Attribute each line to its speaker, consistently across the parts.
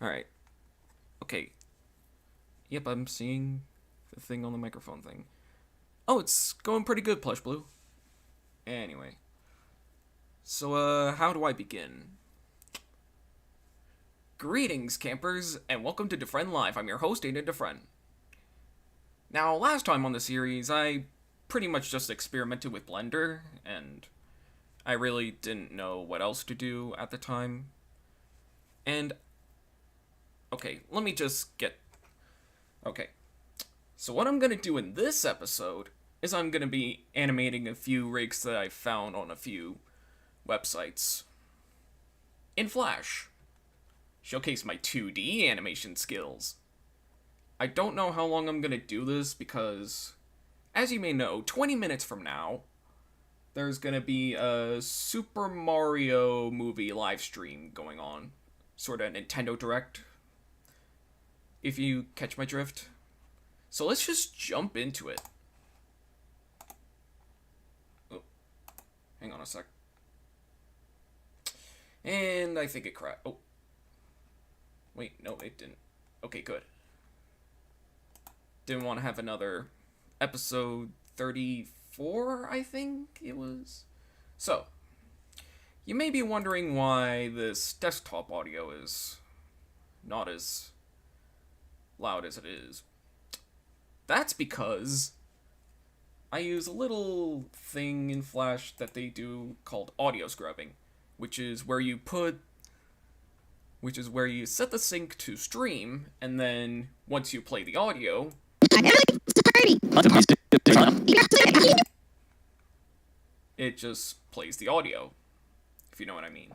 Speaker 1: Alright. Okay. Yep, I'm seeing the thing on the microphone thing. Oh, it's going pretty good, Plush Blue. Anyway. So, how do I begin? Greetings, campers, and welcome to DeFrehn Live. I'm your host, Aidan DeFrehn. Now, last time on the series, I pretty much just experimented with Blender, and I really didn't know what else to do at the time. And, okay, let me just get... Okay. So what I'm going to do in this episode is I'm going to be animating a few rigs that I found on a few websites in Flash. Showcase my 2D animation skills. I don't know how long I'm going to do this because, as you may know, 20 minutes from now, there's going to be a Super Mario movie live stream going on. Sort of Nintendo Direct, if you catch my drift. So let's just jump into it. Oh, hang on a sec. And I think it crashed. Oh. Wait, no, it didn't. Okay, good. Didn't want to have another episode 34, I think it was. So, you may be wondering why this desktop audio is not as loud as it is. That's because I use a little thing in Flash that they do called audio scrubbing, which is where you set the sync to stream, and then once you play the audio, it just plays the audio, if you know what I mean.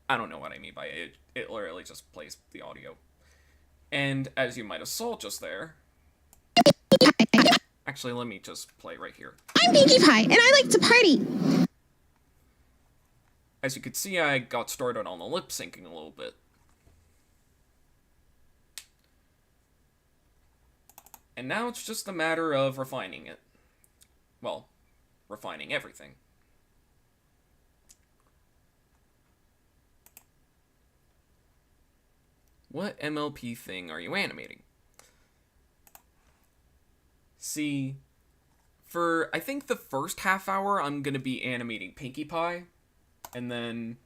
Speaker 1: I don't know what I mean by it. It literally just plays the audio. And as you might have saw just there... Actually, let me just play right here.
Speaker 2: I'm Pinkie Pie, and I like to party.
Speaker 1: As you can see, I got started on the lip syncing a little bit. And now it's just a matter of refining it. Well, refining everything. What MLP thing are you animating? See, for I think the first half hour, I'm going to be animating Pinkie Pie. And then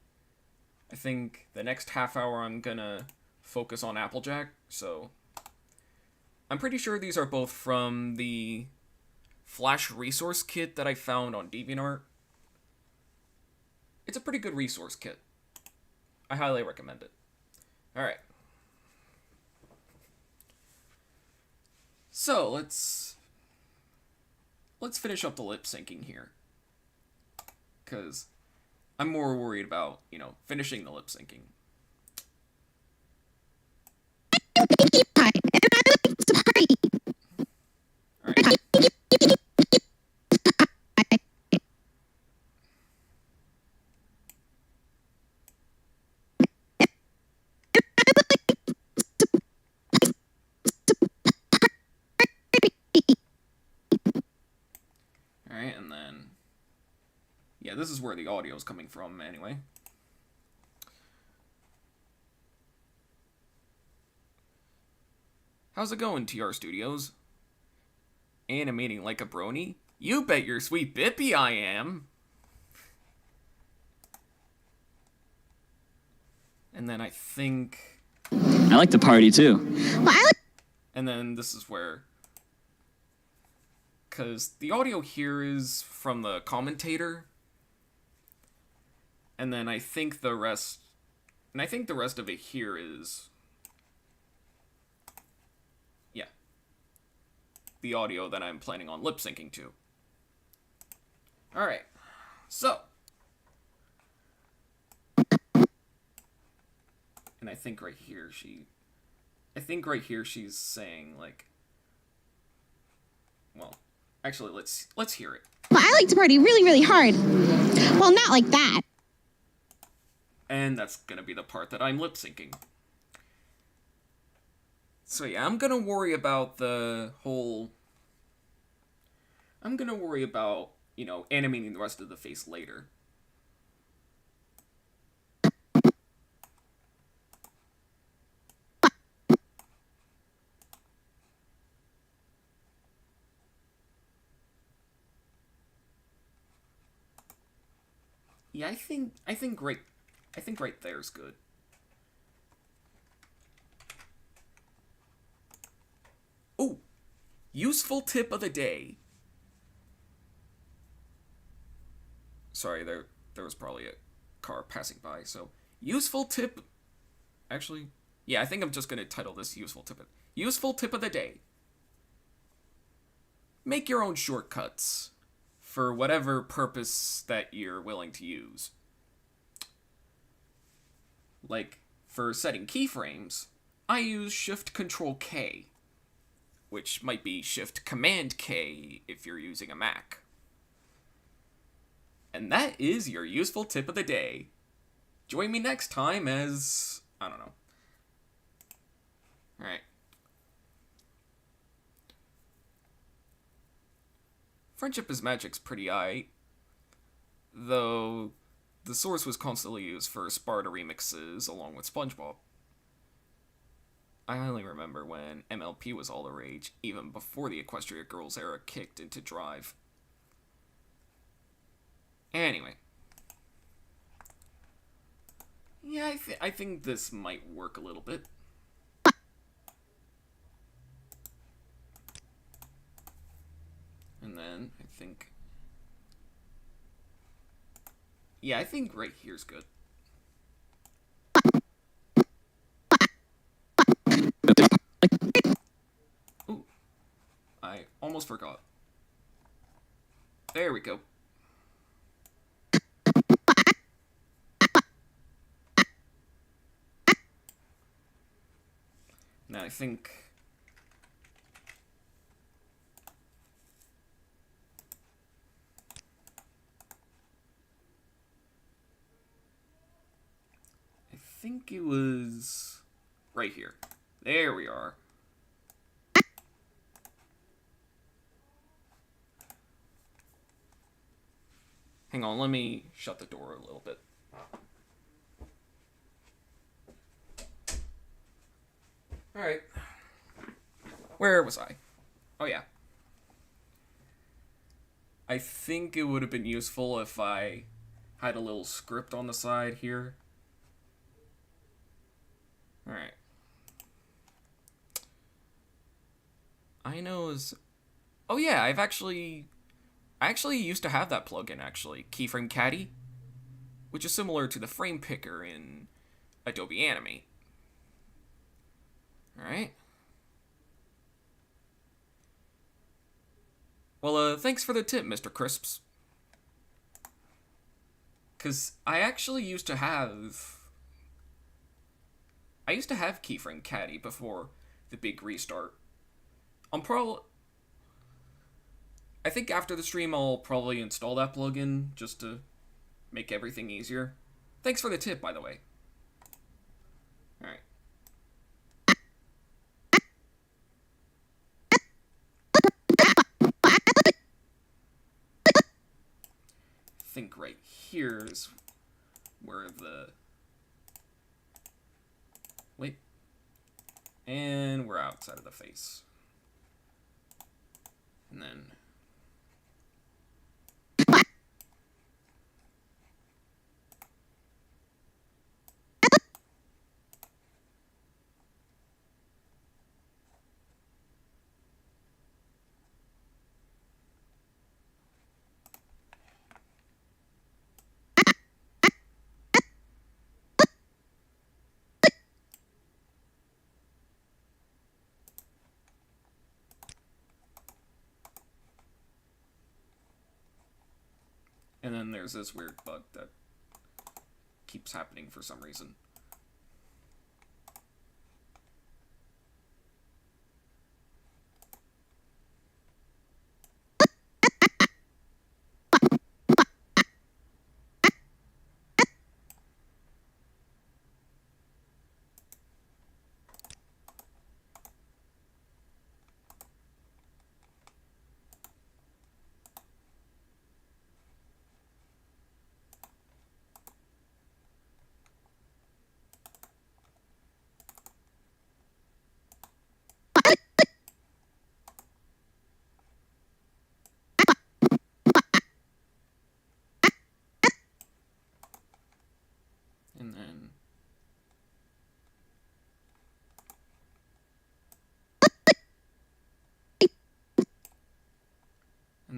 Speaker 1: I think the next half hour I'm going to focus on Applejack. So I'm pretty sure these are both from the Flash resource kit that I found on DeviantArt. It's a pretty good resource kit. I highly recommend it. Alright. So, let's finish up the lip syncing here. Because I'm more worried about, finishing the lip syncing.
Speaker 2: I'm Pinkie Pie, and I like to party.
Speaker 1: Alright. Alright, and then... Yeah, this is where the audio is coming from, anyway. How's it going, TR Studios? Animating like a brony? You bet your sweet bippy I am! And then I think...
Speaker 3: I like to party, too.
Speaker 2: Well, I like...
Speaker 1: And then this is where... Because the audio here is from the commentator. And then I think the rest... And I think the rest of it here is... Yeah. The audio that I'm planning on lip syncing to. Alright. So. And I think right here she's saying, like... Well, actually, let's hear it.
Speaker 2: Well, I like to party really, really hard. Well, not like that.
Speaker 1: And that's gonna be the part that I'm lip syncing. So yeah, I'm gonna worry about animating the rest of the face later. Yeah, I think right there's good. Oh, useful tip of the day. Sorry, there was probably a car passing by. So, useful tip. Actually, yeah, I think I'm just gonna title this useful tip of the day. Make your own shortcuts for whatever purpose that you're willing to use. Like for setting keyframes, I use Shift Control K, which might be Shift Command K if you're using a Mac. And that is your useful tip of the day. Join me next time as... I don't know. Alright. Friendship is Magic's pretty aight, though the source was constantly used for Sparta remixes along with SpongeBob. I only remember when MLP was all the rage, even before the Equestria Girls era kicked into drive. Anyway. Yeah, I think this might work a little bit. And then, I think... Yeah, I think right here's good. Ooh. I almost forgot. There we go. Now I think... I think it was right here. There we are. Hang on, let me shut the door a little bit. Alright. Where was I? Oh yeah. I think it would have been useful if I had a little script on the side here. Alright. I know is... Oh yeah, I actually used to have that plugin, actually. Keyframe Caddy. Which is similar to the frame picker in Adobe Animate. Alright. Well, thanks for the tip, Mr. Crisps. Because I actually used to have... I used to have Keyframe Caddy before the big restart. I think after the stream I'll probably install that plugin just to make everything easier. Thanks for the tip, by the way. Alright. I think right here is where the... Wait. And we're outside of the face. And then... And then there's this weird bug that keeps happening for some reason. And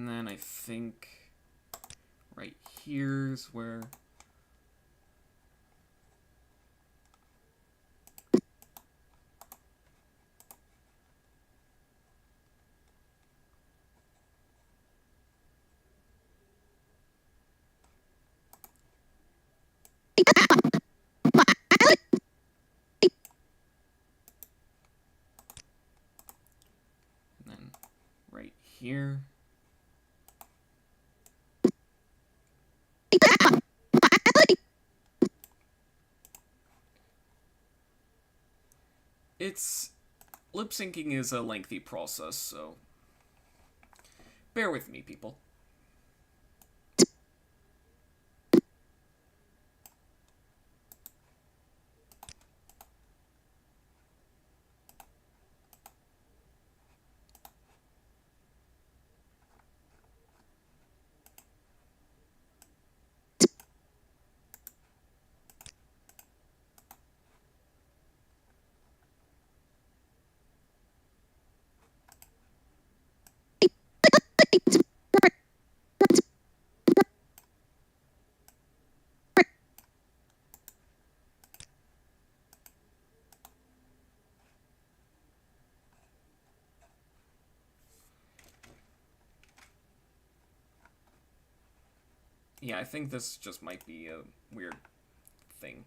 Speaker 1: then I think right here's where and then right here. It's lip syncing is a lengthy process, so bear with me, people. Yeah, I think this just might be a weird thing.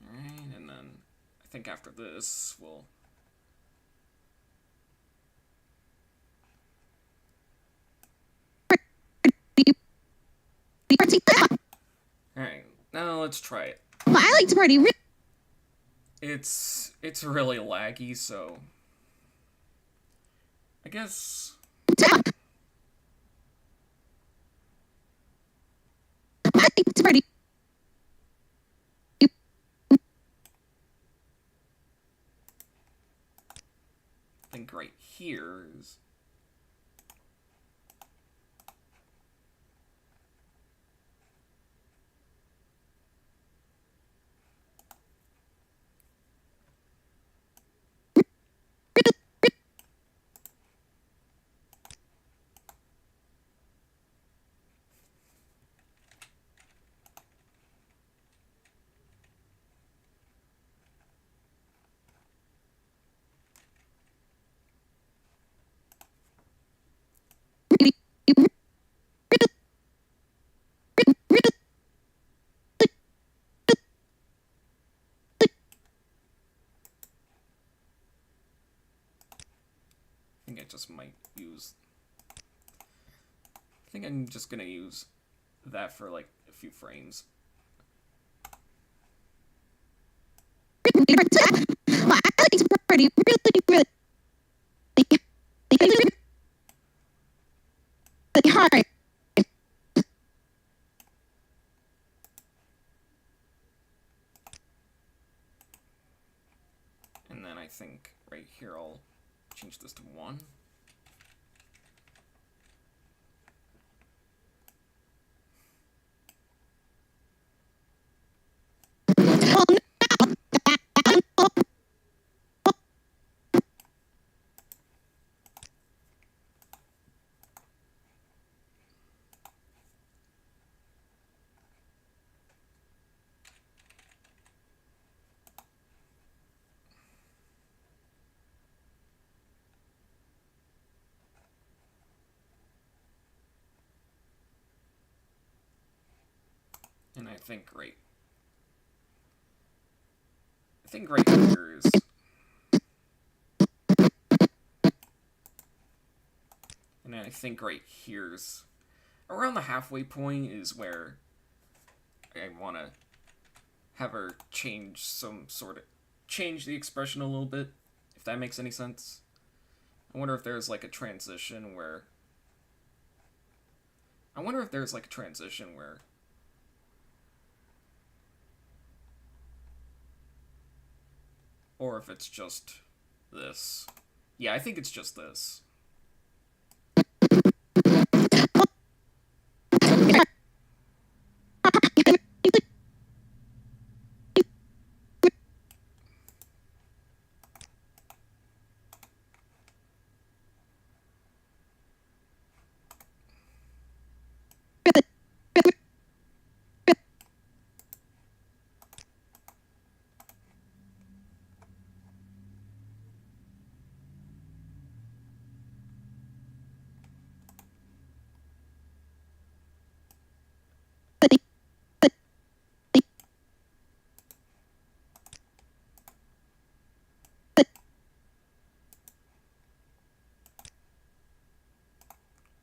Speaker 1: Alright, and then I think after this we'll Alright, now let's try it.
Speaker 2: Well, I like to party.
Speaker 1: It's really laggy, so I guess
Speaker 2: I like to party.
Speaker 1: I think right here is I think I just might use I think I'm just gonna use that for like a few frames.
Speaker 2: Well, I like to party really hard.
Speaker 1: And then I think right here I'll change this to 1.
Speaker 2: Well,
Speaker 1: And I think right here is... And I think right here's... Around the halfway point is where I want to have her change change the expression a little bit, if that makes any sense. I wonder if there's like a transition where... Or if it's just this. Yeah, I think it's just this.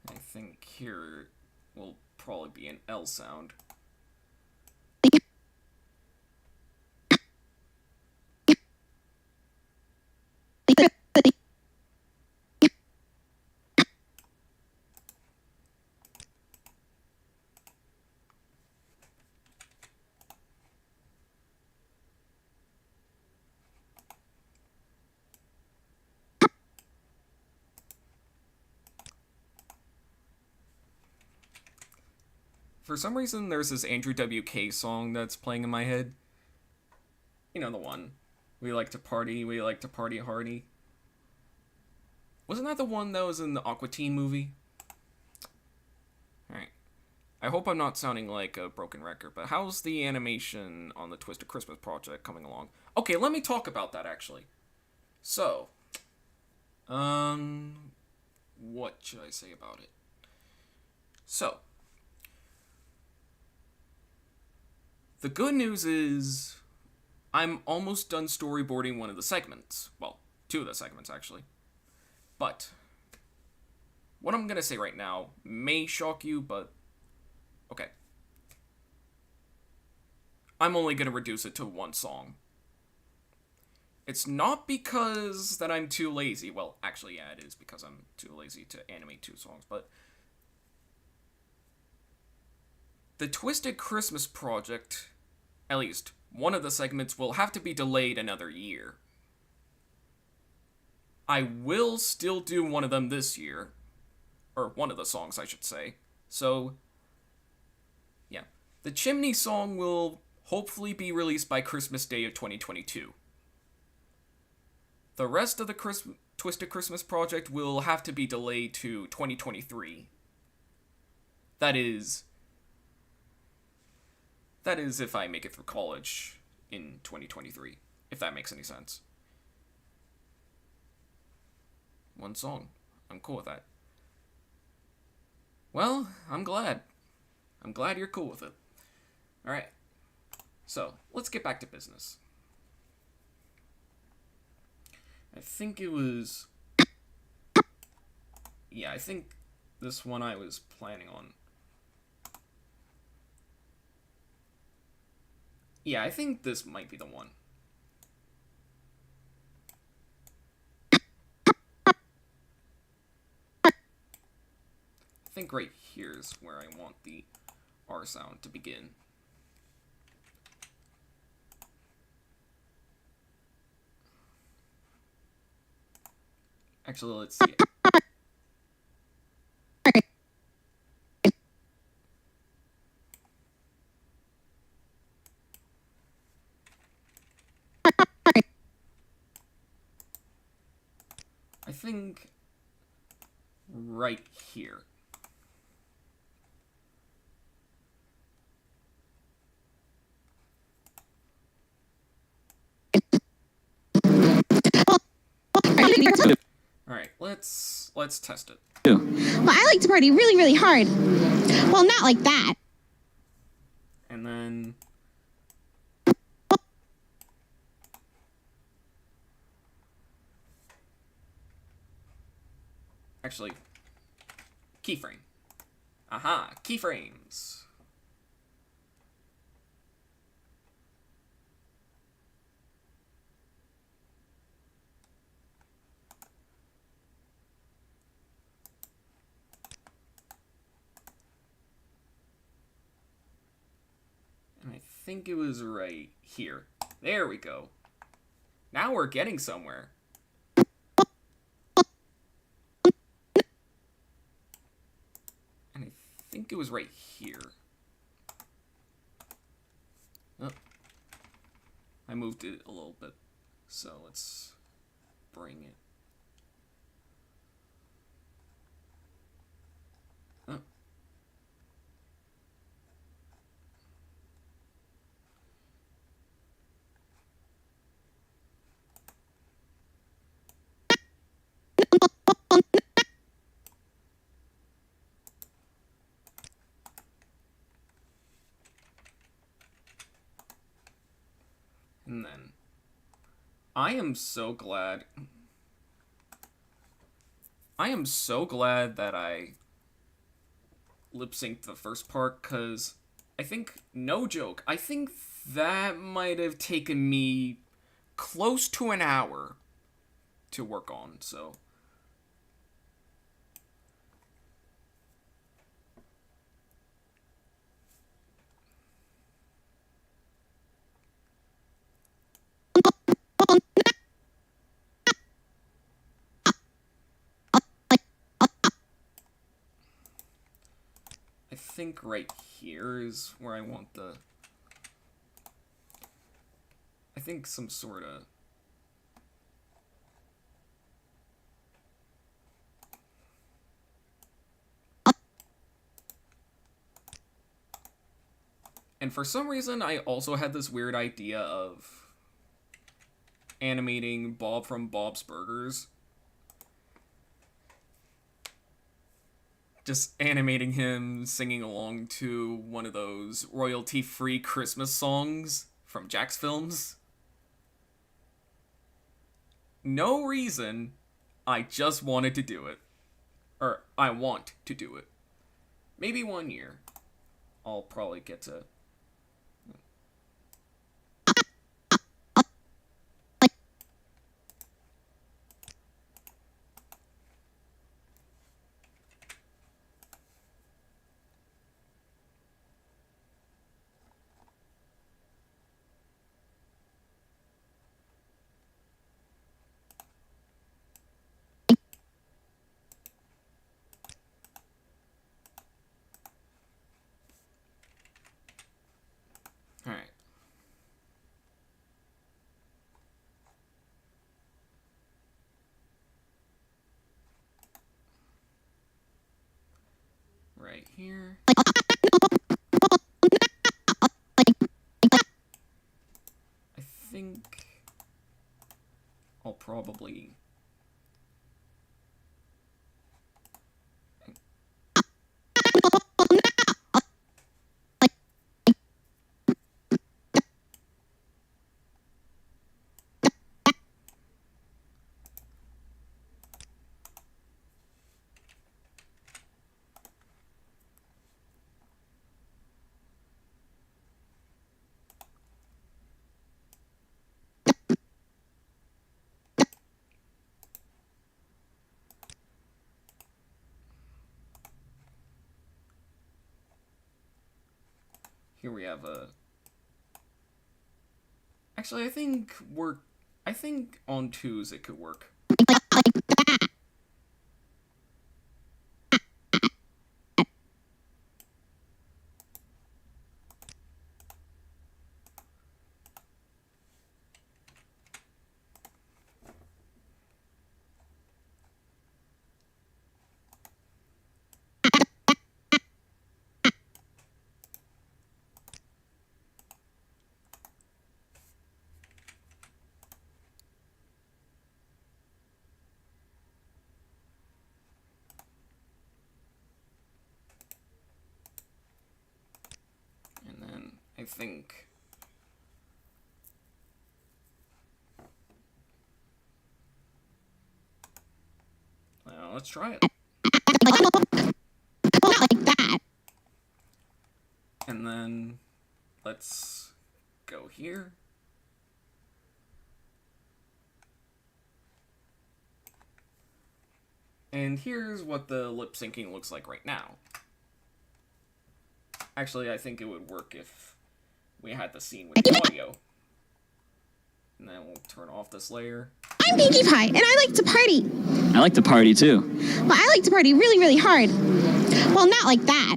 Speaker 1: I think here will probably be an L sound. For some reason, there's this Andrew WK song that's playing in my head. You know, the one. We like to party hardy. Wasn't that the one that was in the Aqua Teen movie? Alright. I hope I'm not sounding like a broken record, but how's the animation on the Twisted Christmas project coming along? Okay, let me talk about that, actually. So, what should I say about it? So, the good news is I'm almost done storyboarding one of the segments. Well, two of the segments, actually. But what I'm going to say right now may shock you, but okay. I'm only going to reduce it to one song. It's not because that I'm too lazy. Well, actually, yeah, it is because I'm too lazy to animate two songs, but the Twisted Christmas project, at least one of the segments, will have to be delayed another year. I will still do one of them this year. Or one of the songs, I should say. So, yeah. The Chimney song will hopefully be released by Christmas Day of 2022. The rest of the Twisted Christmas project will have to be delayed to 2023. That is if I make it through college in 2023, if that makes any sense. One song. I'm cool with that. Well, I'm glad. I'm glad you're cool with it. Alright. So, let's get back to business. I think it was... Yeah, I think this one I was planning on. Yeah, I think this might be the one. I think right here is where I want the R sound to begin. Actually, let's see it. I think right here. Alright, let's test it.
Speaker 2: Well, I like to party really, really hard. Well, not like that.
Speaker 1: And And then... Actually, keyframe. Aha, keyframes. And I think it was right here. There we go. Now we're getting somewhere. And I think it was right here. Oh. I moved it a little bit. So let's bring it. Oh. And then I am so glad that I lip synced the first part, because I think, no joke, I think that might have taken me close to an hour to work on, so. I think right here is where I want the... I think some sort of... And for some reason, I also had this weird idea of animating Bob from Bob's Burgers. Just animating him singing along to one of those royalty-free Christmas songs from Jack's films. No reason, I just wanted to do it. Or, I want to do it. Maybe one year, I'll probably get to... Alright. Right here. I think I'll probably... Here we have a... Actually, I think on 2s it could work. I think. Well, let's try it.
Speaker 2: Well, not like that.
Speaker 1: And then let's go here. And here's what the lip syncing looks like right now. Actually, I think it would work if we had the scene with the audio. And then we'll turn off this layer.
Speaker 2: I'm Pinkie Pie, and I like to party.
Speaker 3: I like to party too.
Speaker 2: Well, I like to party really, really hard. Well, not like that.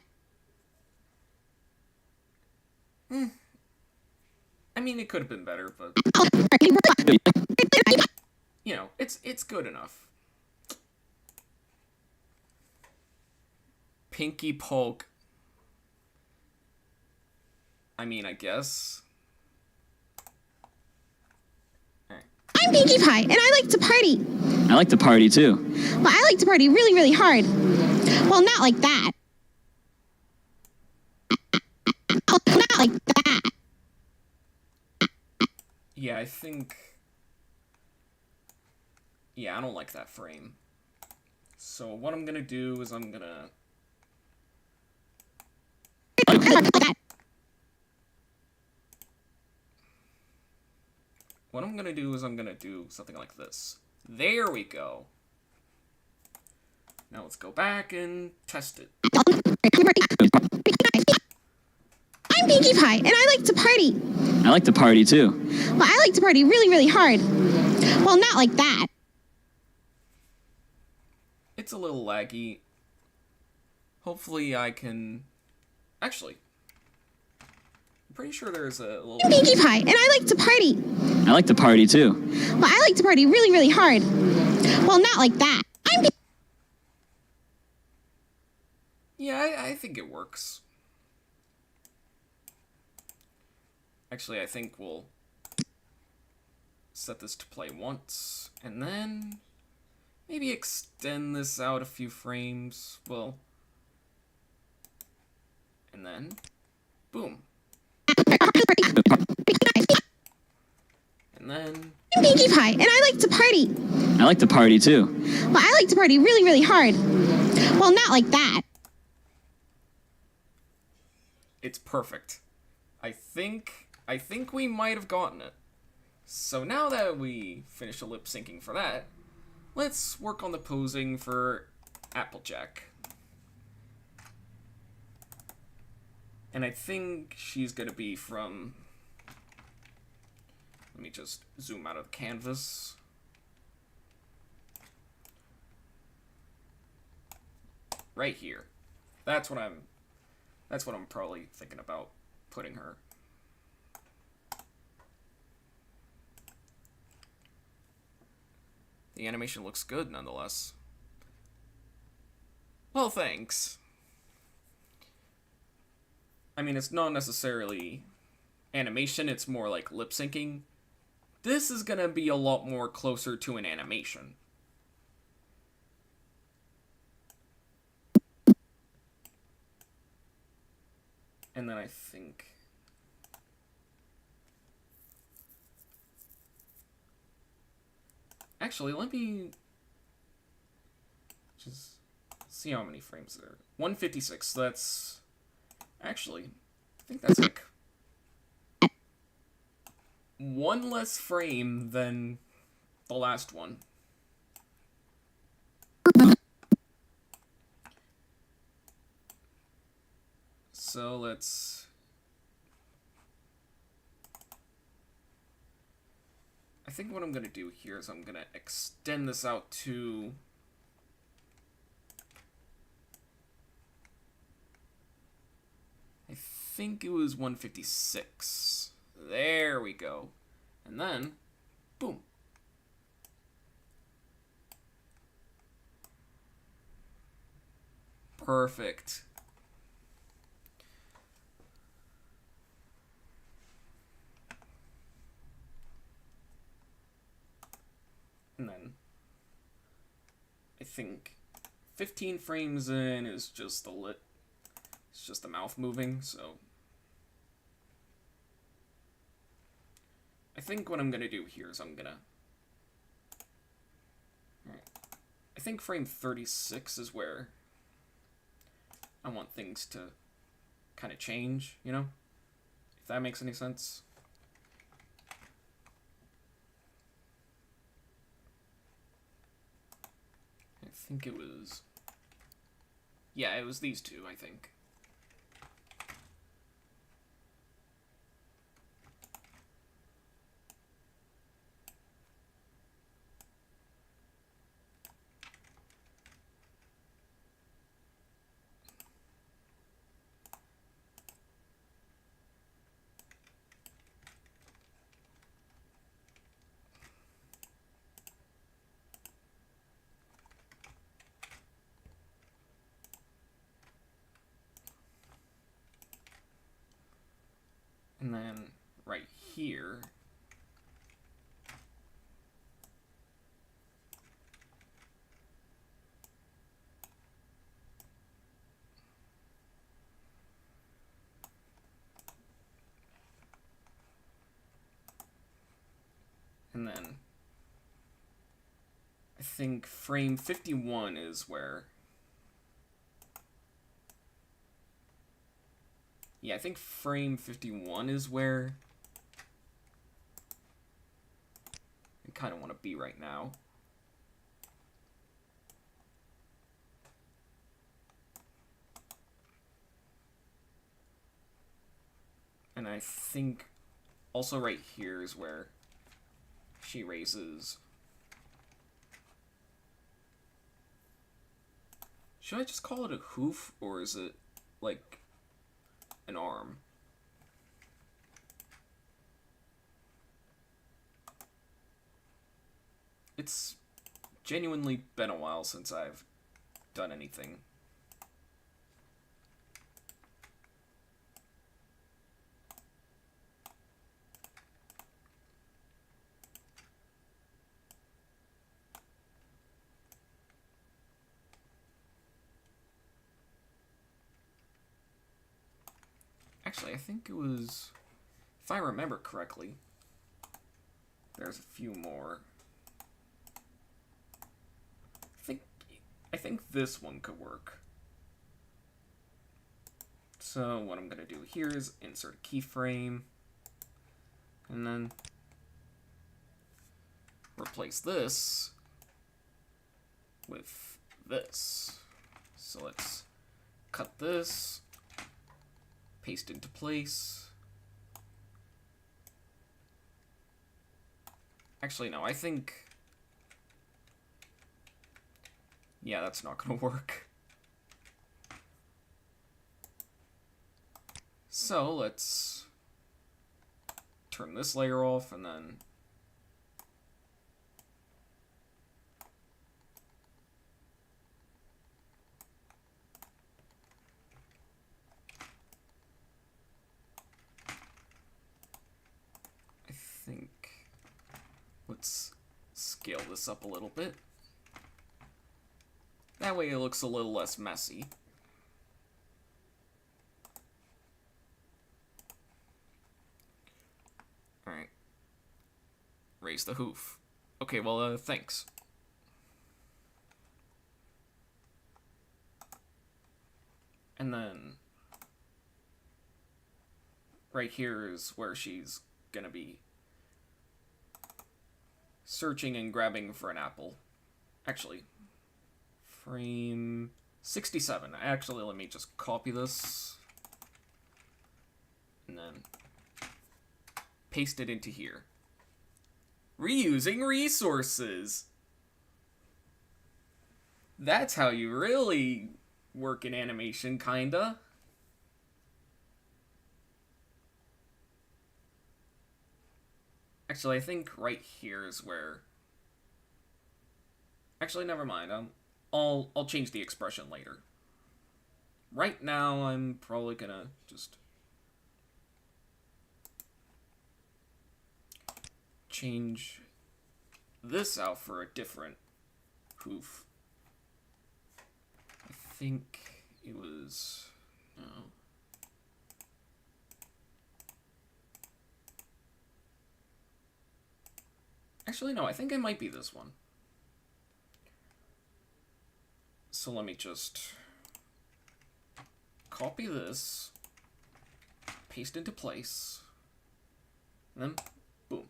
Speaker 1: I mean, it could have been better, but you know, it's good enough. Pinkie Poke. I mean, I guess.
Speaker 2: I'm Pinkie Pie, and I like to party.
Speaker 3: I like to party too.
Speaker 2: Well, I like to party really, really hard. Well, not like that. Well, not like that.
Speaker 1: Yeah, I think. Yeah, I don't like that frame. So what I'm gonna do is I'm gonna. What I'm gonna do is I'm gonna do something like this. There we go. Now let's go back and test it.
Speaker 2: I'm Pinkie Pie, and I like to party.
Speaker 3: I like to party too.
Speaker 2: Well, I like to party really, really hard. Well, not like that.
Speaker 1: It's a little laggy. Hopefully I can... Actually, I'm pretty sure there's a little...
Speaker 2: I'm Pinkie Pie, and I like to party.
Speaker 3: I like to party too.
Speaker 2: Well, I like to party really, really hard. Well, not like that.
Speaker 1: Yeah, I think it works. Actually, I think we'll set this to play once, and then maybe extend this out a few frames. Well, and then, boom. And then...
Speaker 2: I'm Pinkie Pie, and I like to party.
Speaker 3: I like to party too.
Speaker 2: Well, I like to party really, really hard. Well, not like that.
Speaker 1: It's perfect. I think we might have gotten it. So now that we finished the lip syncing for that, let's work on the posing for Applejack. And I think she's gonna be from... Let me just zoom out of the canvas. Right here. That's what I'm probably thinking about putting her. The animation looks good nonetheless. Well, thanks. I mean, it's not necessarily animation, it's more like lip syncing. This is gonna be a lot more closer to an animation. And then I think... Actually, let me just see how many frames there are. 156, that's... Actually, I think that's like one less frame than the last one. So let's... I think what I'm going to do here is I'm going to extend this out to... I think it was 156. There we go. And then, boom. Perfect. And then, I think 15 frames in is just the it's just the mouth moving, so I think what I'm gonna do here is I think frame 36 is where I want things to kind of change, you know? If that makes any sense. I think it was... Yeah, it was these two, I think. And then right here, and then I think frame 51 is where... Yeah, I think frame 51 is where I kind of want to be right now. And I think also right here is where she raises... Should I just call it a hoof, or is it like an arm? It's genuinely been a while since I've done anything. Actually, I think it was, if I remember correctly, there's a few more. I think this one could work. So what I'm gonna do here is insert a keyframe, and then replace this with this. So let's cut this, paste into place. Actually, no, I think... Yeah, that's not gonna work. So let's turn this layer off, and then I think let's scale this up a little bit. That way it looks a little less messy. Alright. Raise the hoof. Okay, well, thanks. And then right here is where she's gonna be searching and grabbing for an apple. Actually, frame 67. Actually, let me just copy this and then paste it into here. Reusing resources. That's how you really work in animation, kinda. Actually, I think right here is where... Actually, never mind. I'll change the expression later. Right now, I'm probably gonna just change this out for a different hoof. I think it was... No. Actually, no, I think it might be this one. So let me just copy this, paste into place, and then boom.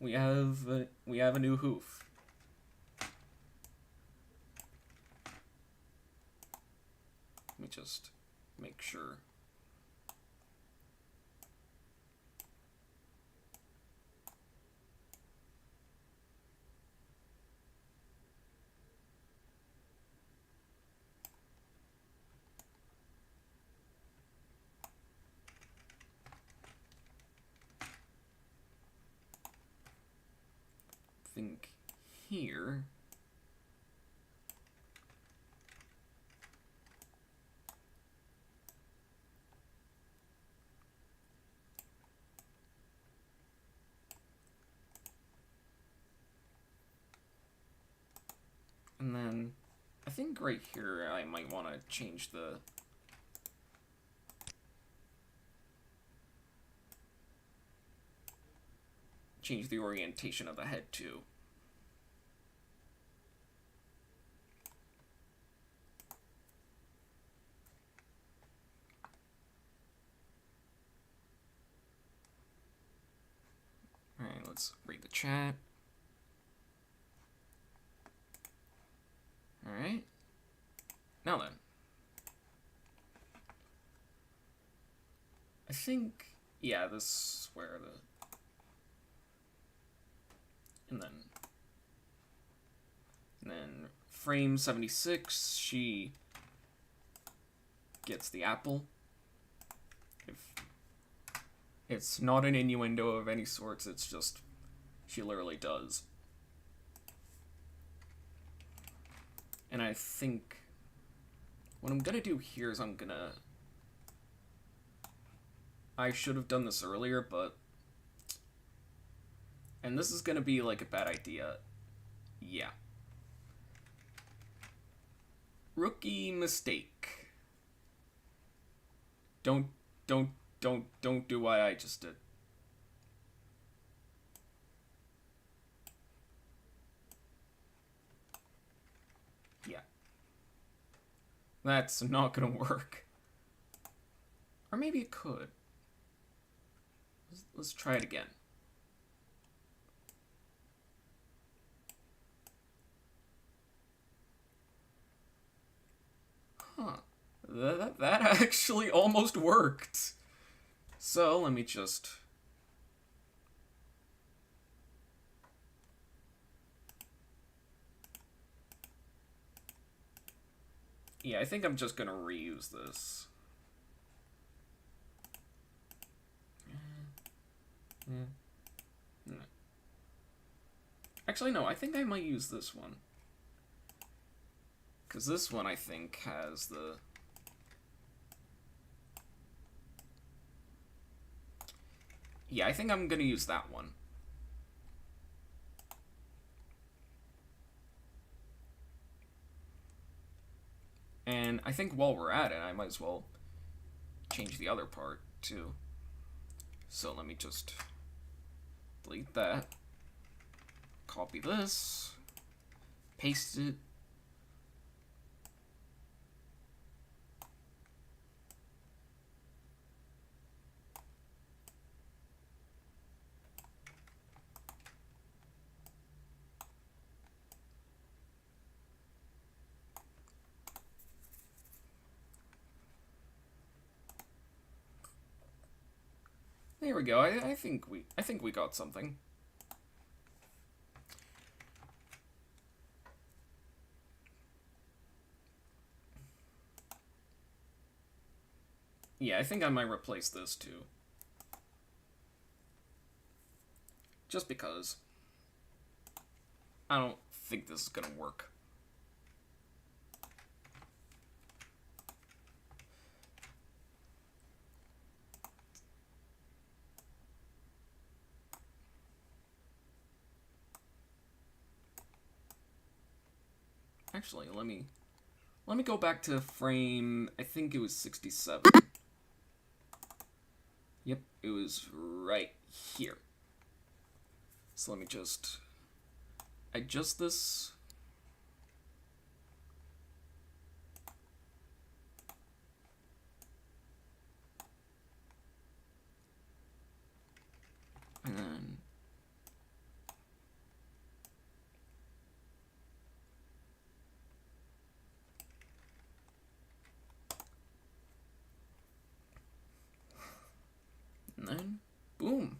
Speaker 1: We have a new hoof. Let me just make sure. Think here. And then I think right here I might want to change the orientation of the head too. Alright, let's read the chat. Alright. Now then. I think, yeah, this is where the... And then frame 76, she gets the apple. If it's not an innuendo of any sorts, it's just she literally does. And I think what I'm gonna do here is I should have done this earlier, but... And this is gonna be like a bad idea. Yeah. Rookie mistake. Don't do what I just did. Yeah. That's not gonna work. Or maybe it could. Let's try it again. Huh. That actually almost worked. So, let me just... Yeah, I think I'm just gonna reuse this. No. Actually, no, I think I might use this one. Because this one, I think, has the... Yeah, I think I'm gonna use that one. And I think while we're at it, I might as well change the other part, too. So let me just delete that. Copy this. Paste it. There we go. I think we got something. Yeah, I think I might replace this too. Just because I don't think this is gonna work. Actually, let me go back to frame, I think it was 67. Yep, it was right here. So let me just adjust this. And then boom.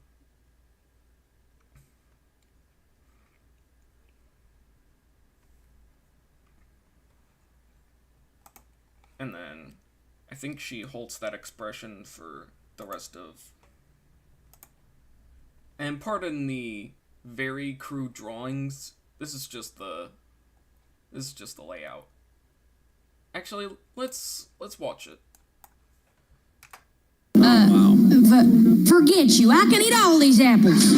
Speaker 1: And then I think she holds that expression for the rest of. And pardon the very crude drawings. This is just the layout. Actually, let's watch it.
Speaker 4: Forget you. I can eat all these apples.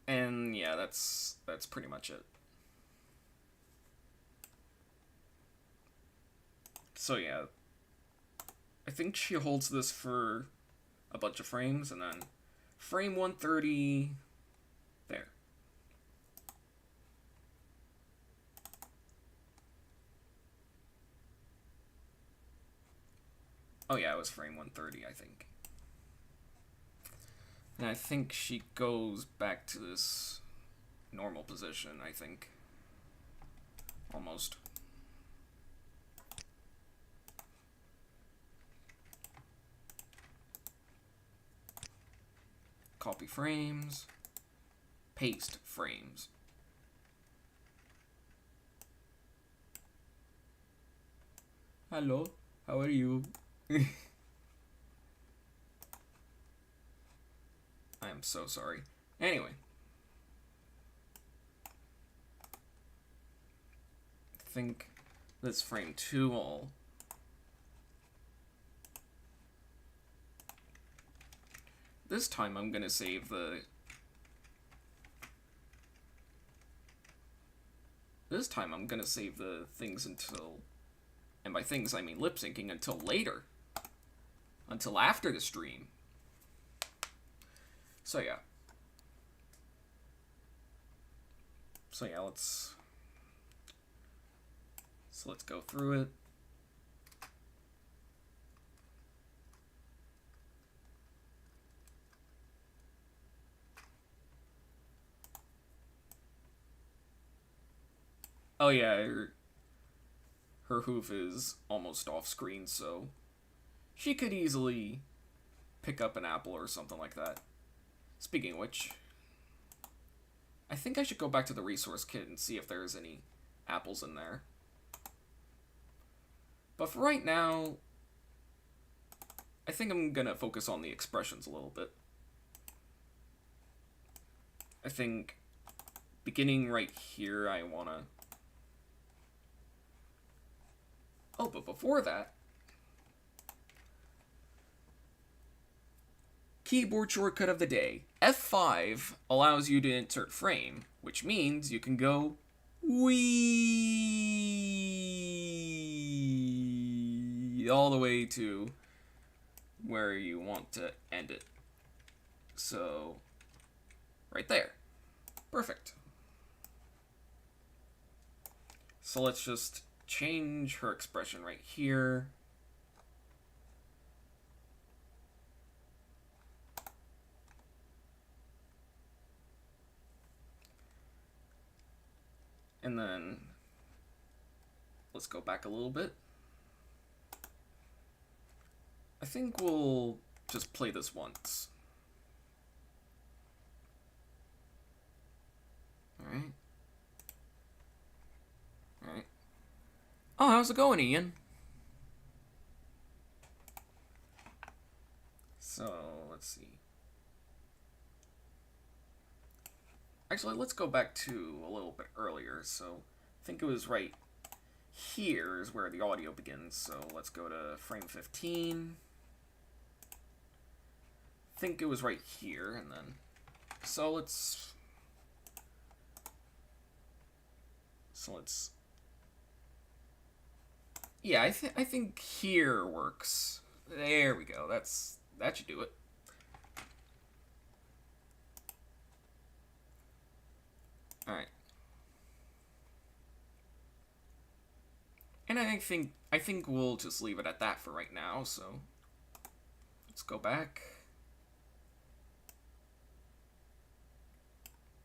Speaker 1: And yeah, that's pretty much it. So yeah, I think she holds this for a bunch of frames, and then frame 130, there. Oh yeah, it was frame 130, I think. And I think she goes back to this normal position, I think. Almost. Copy frames. Paste frames. Hello, how are you? I am so sorry. Anyway. I think this frame 2 will... This time I'm gonna save the... This time I'm gonna save the things until... And by things I mean lip syncing until later. Until after the stream. So yeah. let's go through it. Oh yeah, her hoof is almost off screen, so she could easily pick up an apple or something like that. Speaking of which, I think I should go back to the resource kit and see if there's any apples in there. But for right now, I think I'm gonna focus on the expressions a little bit. I think beginning right here, I wanna... Oh, but before that, keyboard shortcut of the day. F5 allows you to insert frame, which means you can go wee all the way to where you want to end it. So, right there. Perfect. So let's just change her expression right here. And then let's go back a little bit. I think we'll just play this once. Alright. Alright. Oh, how's it going, Ian? So, let's see. Actually, let's go back to a little bit earlier. So, I think it was right here is where the audio begins. So, let's go to frame 15. I think it was right here, and then... So, let's... Yeah, I think here works. There we go. That should do it. Alright. And I think we'll just leave it at that for right now, so let's go back.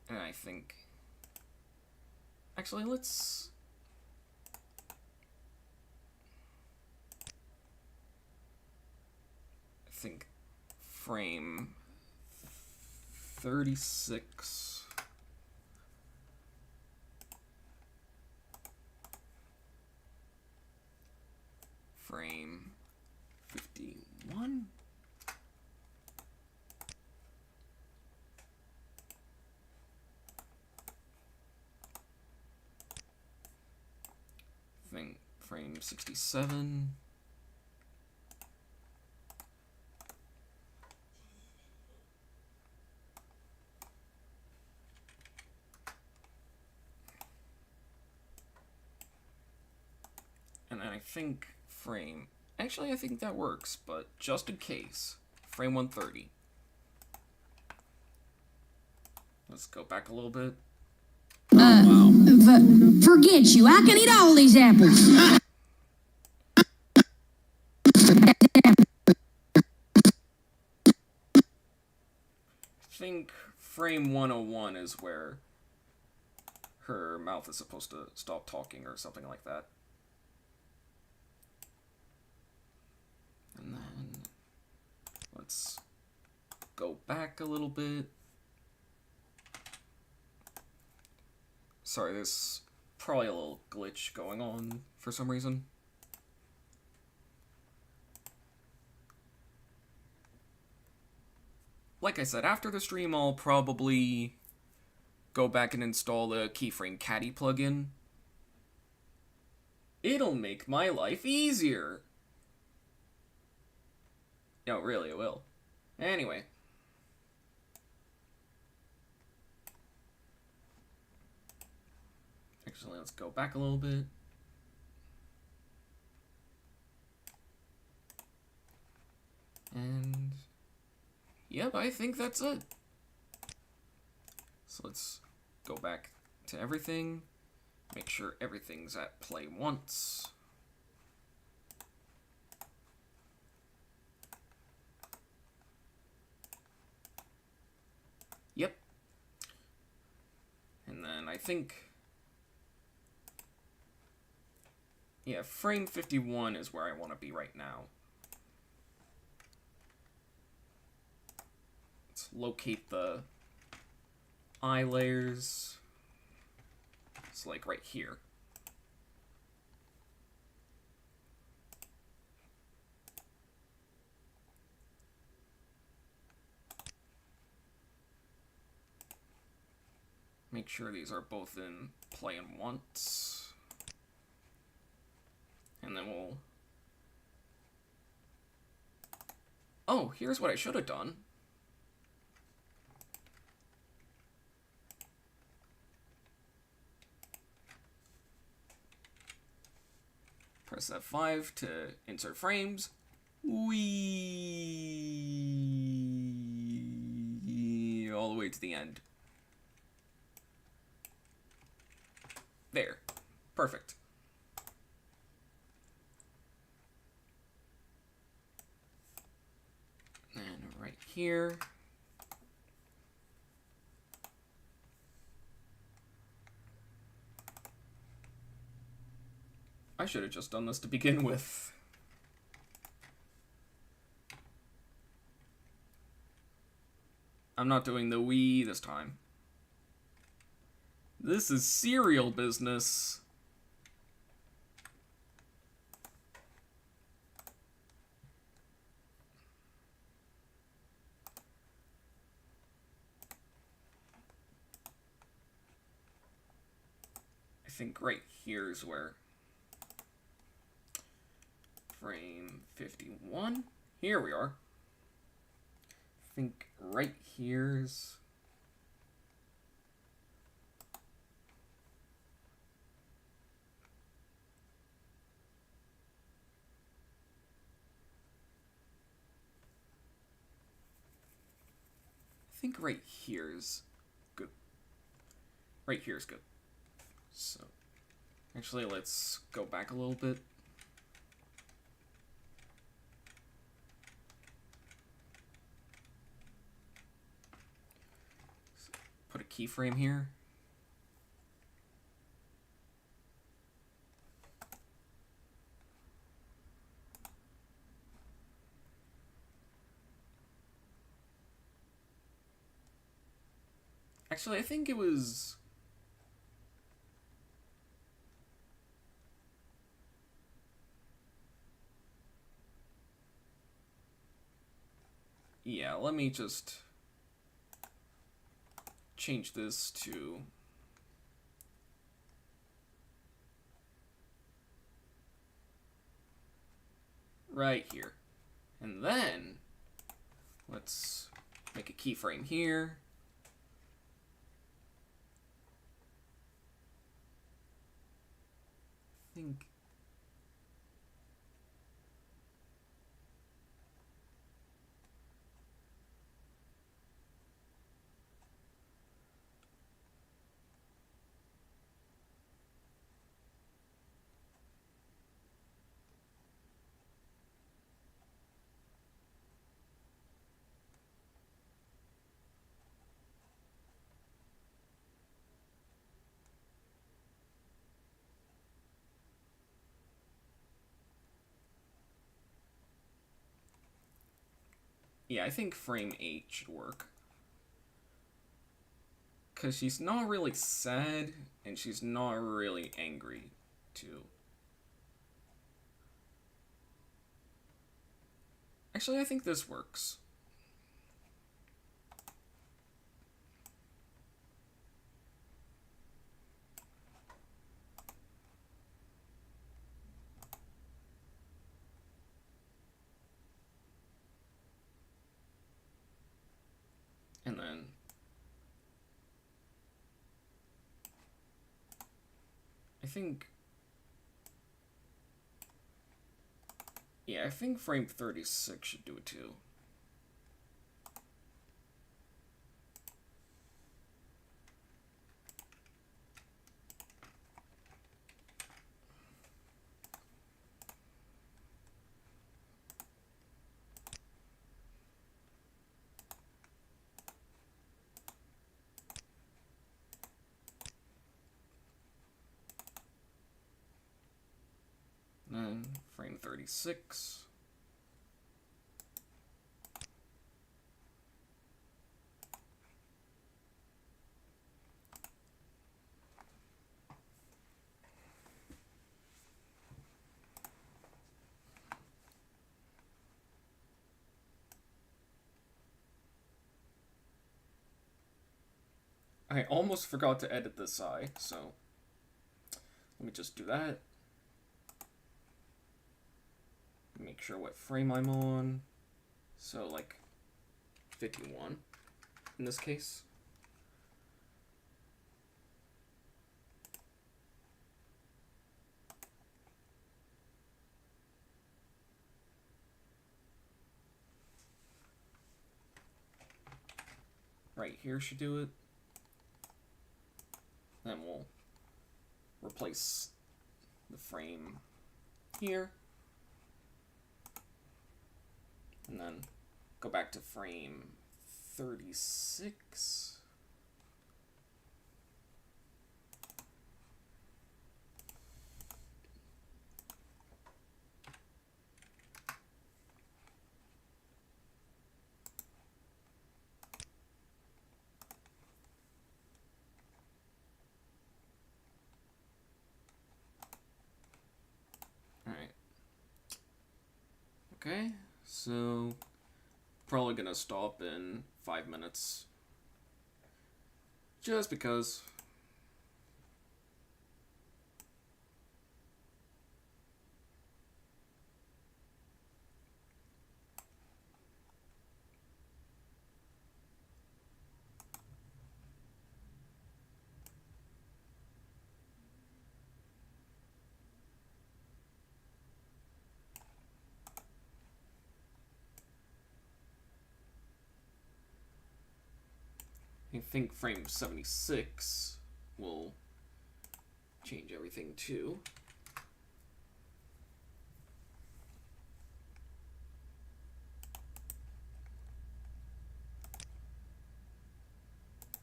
Speaker 1: And I think actually let's frame 36 frame 51 frame 67 and I think frame actually I think that works, but just in case, frame 130. Let's go back a little bit.
Speaker 4: Forget you. I can eat all these apples.
Speaker 1: I think frame 101 is where her mouth is supposed to stop talking or something like that. And then let's go back a little bit. Sorry, there's probably a little glitch going on for some reason. Like I said, after the stream, I'll probably go back and install the Keyframe Caddy plugin. It'll make my life easier. No, really, it will. Anyway. Actually, let's go back a little bit. And yep, I think that's it. So let's go back to everything. Make sure everything's at play once. Yep. And then I think, yeah, frame 51 is where I want to be right now. Let's locate the eye layers. It's like right here. Make sure these are both in play and once. And then we'll... Oh, here's what I should have done. Press F5 to insert frames. Whee! All the way to the end. There. Perfect. And right here. I should have just done this to begin with. I'm not doing the Wii this time. This is serial business. I think right here is where frame 51. Here we are. I think right here's... I think right here's good. Right here is good. So, actually, let's go back a little bit. So, put a keyframe here. Actually, I think it was... Yeah, let me just change this to... right here. And then, let's make a keyframe here. I think... yeah, I think frame 8 should work. Because she's not really sad, and she's not really angry, too. Actually, I think this works. And then... I think... yeah, I think frame 36 should do it too. Then frame 36. I almost forgot to edit this eye, so let me just do that. Make sure what frame I'm on. So, like, 51 in this case. Right here should do it. Then we'll replace the frame here. And then go back to frame 36. Alright. Okay, so probably gonna stop in 5 minutes. Just because. I think frame 76 we'll change everything to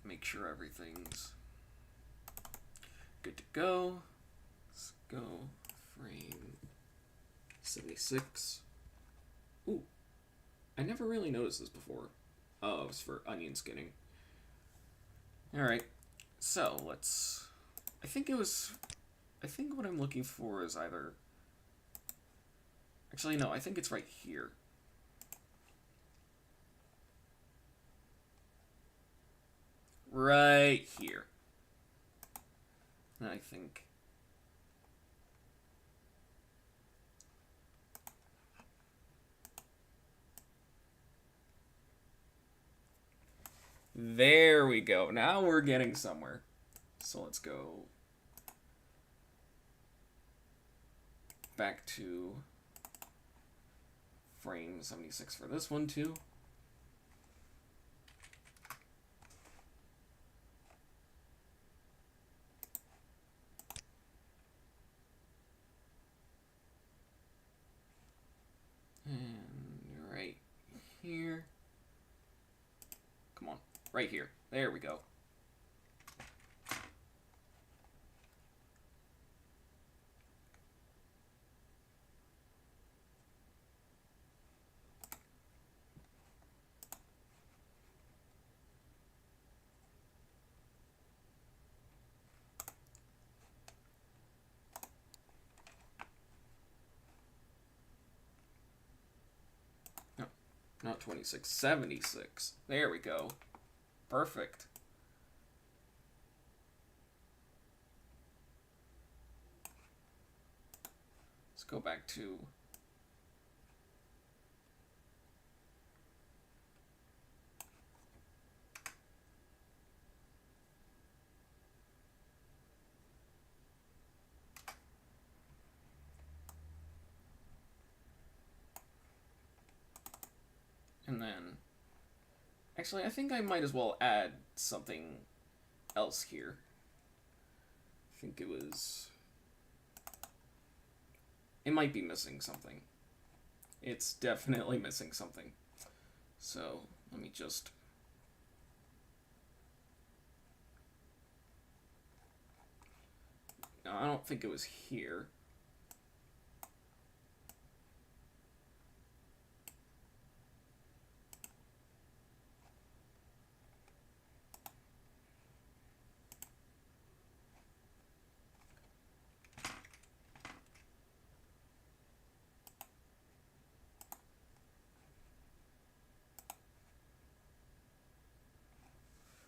Speaker 1: make sure everything's good to go. Let's go frame 76. Ooh, I never really noticed this before. Oh, it's for onion skinning. Alright, so let's... I think what I'm looking for is either... Actually, no, I think it's right here. Right here. I think... There we go. Now we're getting somewhere. So let's go back to frame 76 for this one too. And right here. Come on. Right here. There we go. No, not 26, 76. There we go. Perfect. Let's go back to and then actually I think I might as well add something else here. I think it might be missing something. It's definitely missing something. So let me just no, I don't think it was here.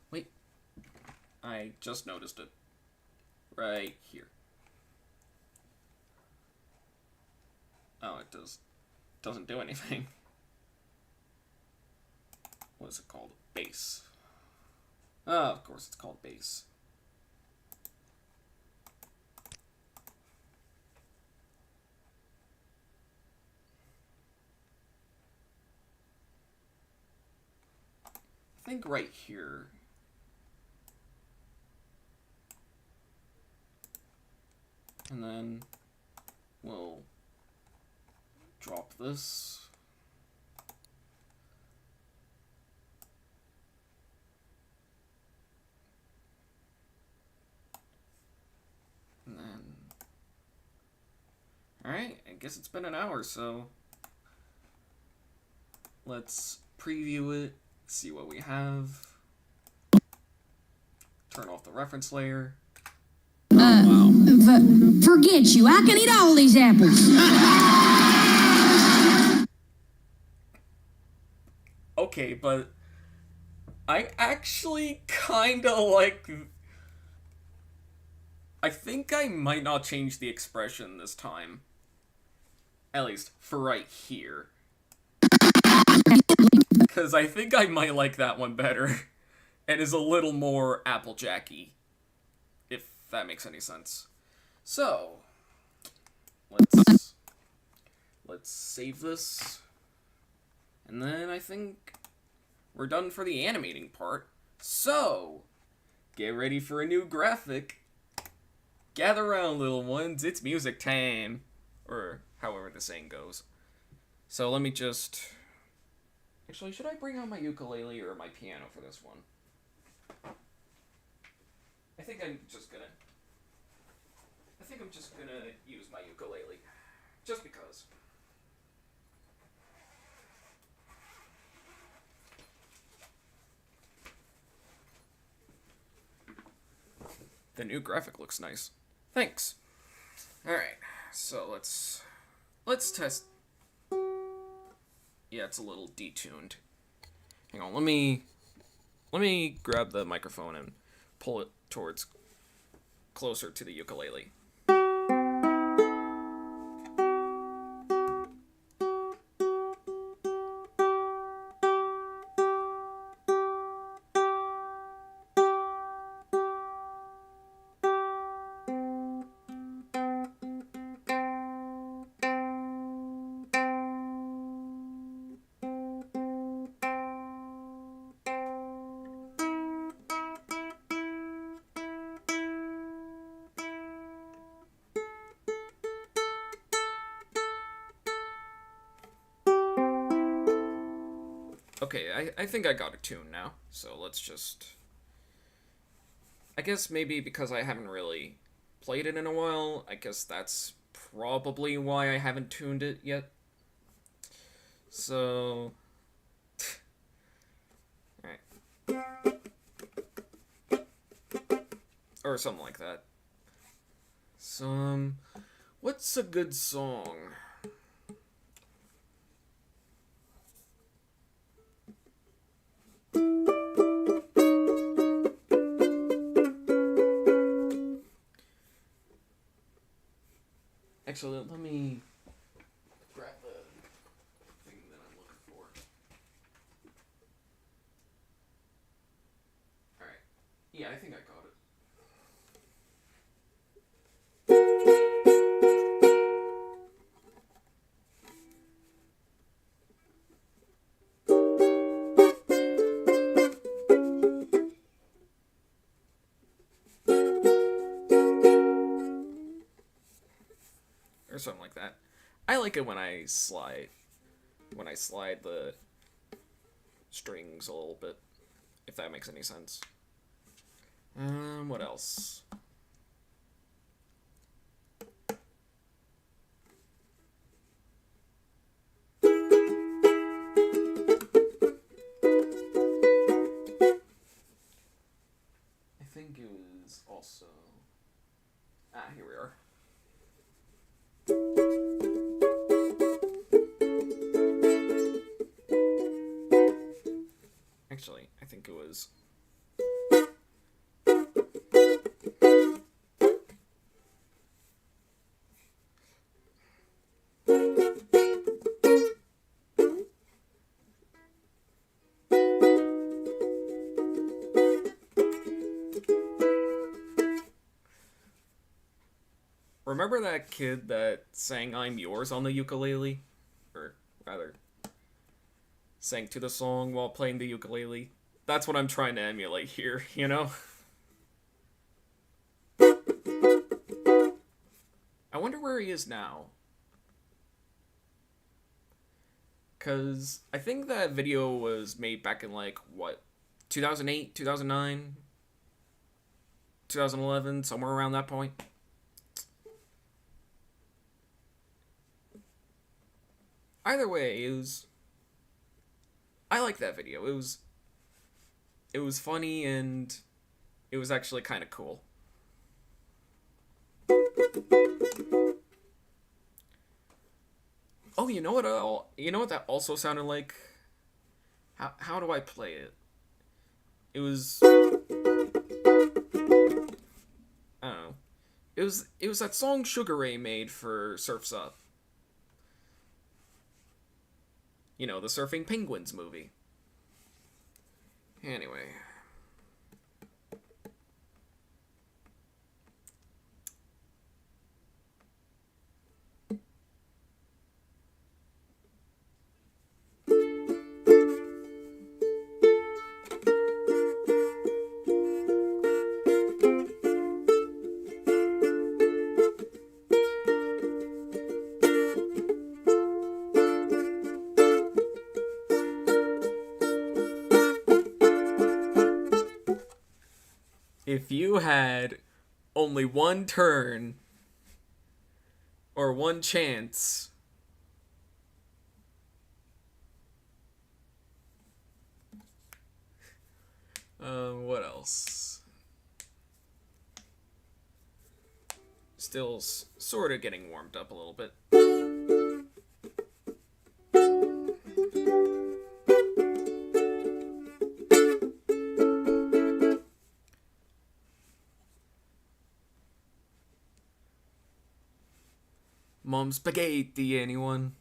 Speaker 1: Wait, I just noticed it. Right here. Oh, it doesn't do anything. What is it called? Base. Oh, of course it's called base. I think right here. And then we'll drop this. And then... Alright, I guess it's been an hour, so... Let's preview it, see what we have. Turn off the reference layer.
Speaker 4: Forget you. I can eat all these apples.
Speaker 1: Okay, but I actually kinda like... I think I might not change the expression this time. At least, for right here. Because I think I might like that one better. And is a little more Applejack-y. If that makes any sense. So, let's save this. And then I think we're done for the animating part. So, Get ready for a new graphic. Gather around, little ones. It's music time. Or however the saying goes. So let me just... Actually, should I bring out my ukulele or my piano for this one? I think I'm just gonna use my ukulele. Just because. The new graphic looks nice. Thanks. Alright, so let's test. Yeah, it's a little detuned. Hang on, let me grab the microphone and pull it towards closer to the ukulele. Okay, I think I got a tune now, so let's just... I guess maybe because I haven't really played it in a while, I guess that's probably why I haven't tuned it yet. So... Alright. Or something like that. So, what's a good song? Actually, let me grab the thing that I'm looking for. Alright. Yeah, I think I got it. Or something like that. I like it when I slide the strings a little bit, if that makes any sense. What else? I think it was also... here we are. Actually, I think it was... Remember that kid that sang I'm Yours on the ukulele? Or, rather, sang to the song while playing the ukulele? That's what I'm trying to emulate here, you know? I wonder where he is now. Because I think that video was made back in, like, what? 2008, 2009? 2011, somewhere around that point. Either way, I like that video. It was funny and it was actually kind of cool. Oh, you know what that also sounded like? How do I play it? It was... I don't know. It was that song Sugar Ray made for Surf's Up. You know, the Surfing Penguins movie. Anyway. if you had only one turn or one chance what else? Still sort of getting warmed up a little bit. Mom spaghetti, anyone?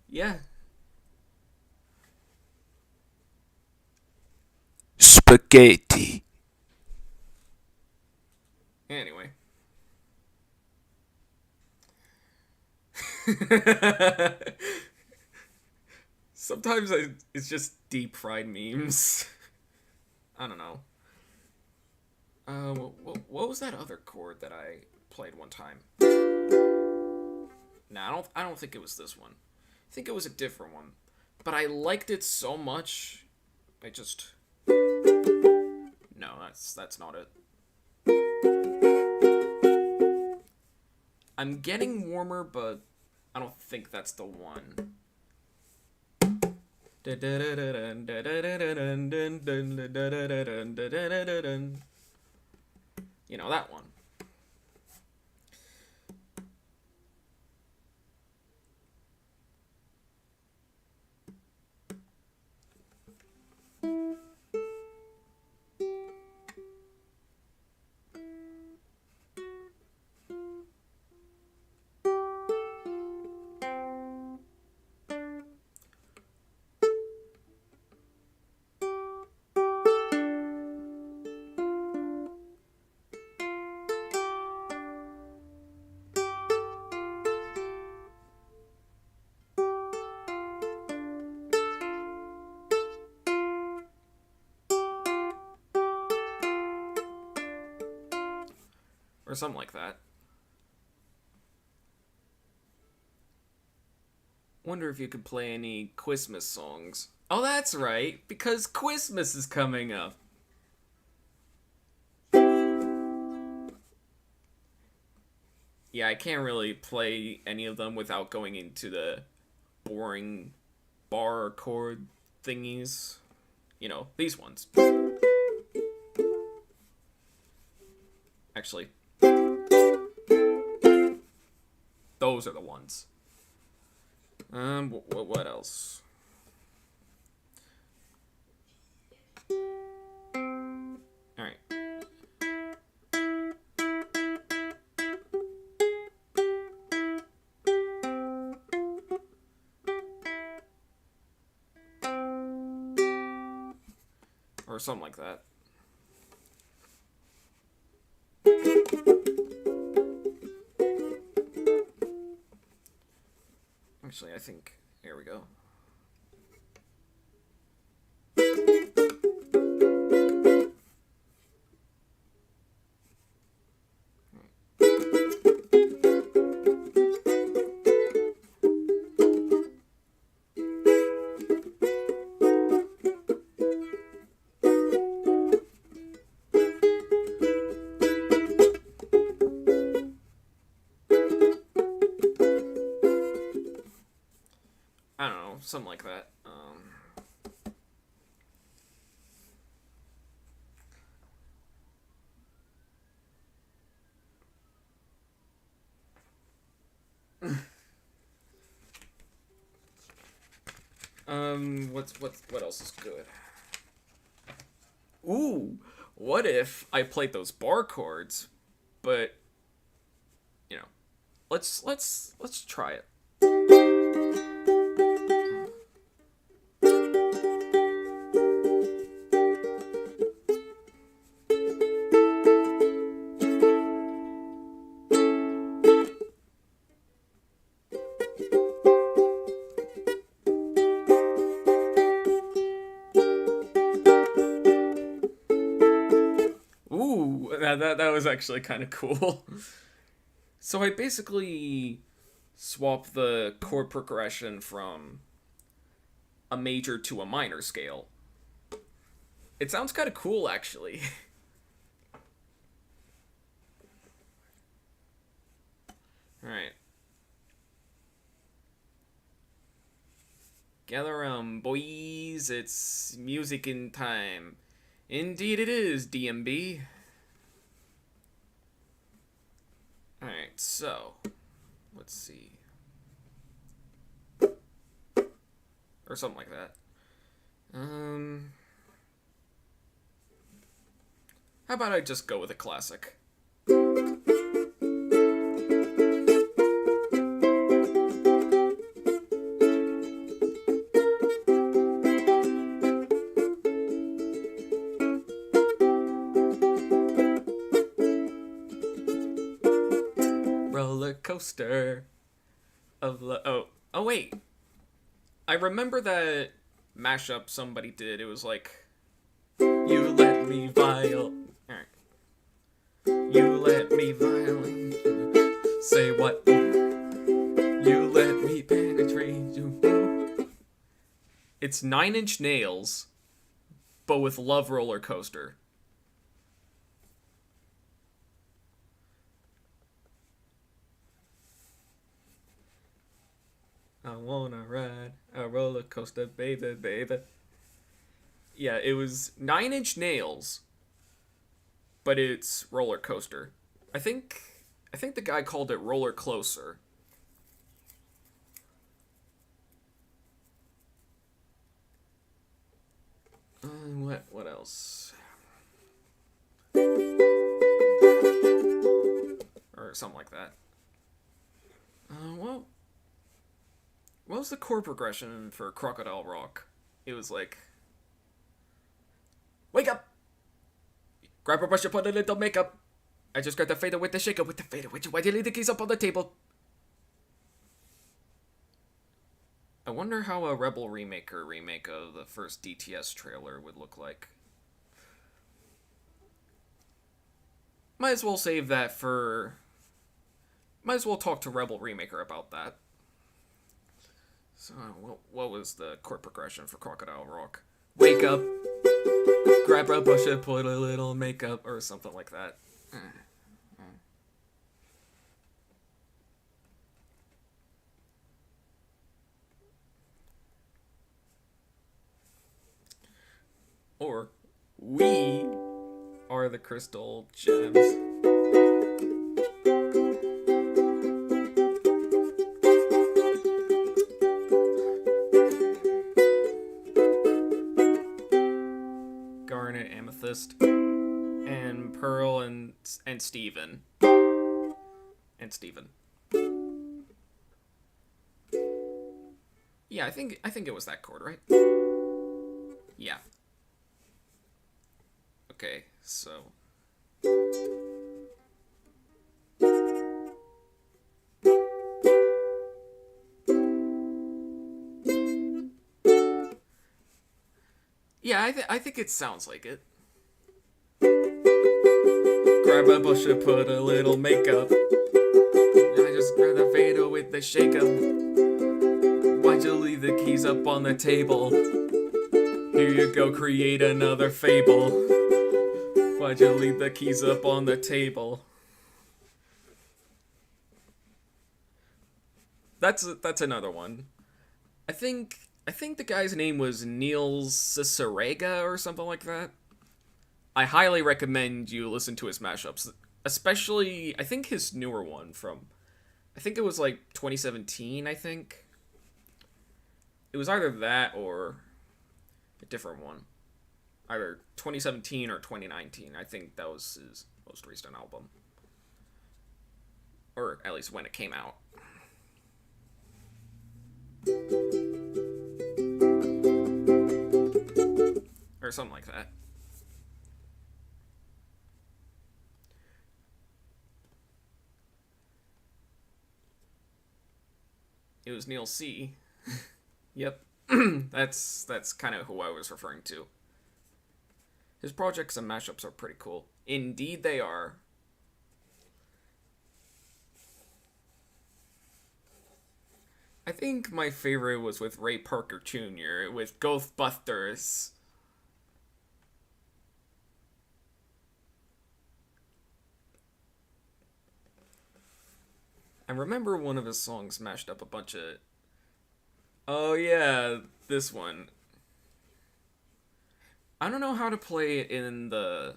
Speaker 1: Yeah.
Speaker 5: Spaghetti.
Speaker 1: Anyway. Sometimes it's just deep fried memes. I don't know. What was that other chord that I played one time? Nah, I don't think it was this one. I think it was a different one. But I liked it so much, I just... No, that's not it. I'm getting warmer, but I don't think that's the one. You know, that one. Or something like that. Wonder if you could play any Christmas songs. Oh, that's right, because Christmas is coming up. Yeah, I can't really play any of them without going into the boring bar chord thingies. You know, these ones. Actually, those are the ones. What else? Alright. Or something like that. Actually, I think... Here we go. I don't know, something like that. What else is good? Ooh, what if I played those bar chords, but you know, let's try it. Ooh, that was actually kind of cool. So I basically swapped the chord progression from a major to a minor scale. It sounds kind of cool, actually. Alright. Gather around, boys. It's music in time. Indeed it is, DMB. Alright, so. Let's see. Or something like that. How about I just go with a classic? Roller coaster of oh wait, I remember that mashup somebody did. It was like, you let me viol. Alright. You let me violate. Say what? You let me penetrate you. It's 9 Inch Nails, but with Love Roller Coaster. I wanna ride a roller coaster, baby, baby. Yeah, it was 9 Inch Nails, but it's roller coaster. I think the guy called it Roller Closer. What else? Or something like that. Well, what was the chord progression for Crocodile Rock? It was like, wake up! Grab a brush and put a little makeup. I just grabbed the fader with the shaker with the fader. Why do you leave the keys up on the table? I wonder how a Rebel remake of the first DTS trailer would look like. Might as well save that for... Might as well talk to Rebel Remaker about that. So, what was the chord progression for Crocodile Rock? Wake up, grab a brush and put a little makeup, or something like that. Or, we are the crystal gems. Garnet, Amethyst, and Pearl, and Steven. And Steven. Yeah, I think it was that chord, right? Yeah. Okay, so... Yeah, I think it sounds like it. Grab a bush and put a little makeup. I just grab the fader with the shaker. Why'd you leave the keys up on the table? Here you go, create another fable. Why'd you leave the keys up on the table? That's another one. I think the guy's name was Neil Cicerega or something like that. I highly recommend you listen to his mashups, especially I think his newer one from, I think it was like 2017. I think it was either that or a different one, either 2017 or 2019. I think that was his most recent album, or at least when it came out. Or something like that. It was Neil C. Yep. That's kind of who I was referring to. His projects and mashups are pretty cool. Indeed they are. I think my favorite was with Ray Parker Jr. with Ghostbusters. I remember one of his songs mashed up a bunch of. Oh yeah, this one. I don't know how to play it in the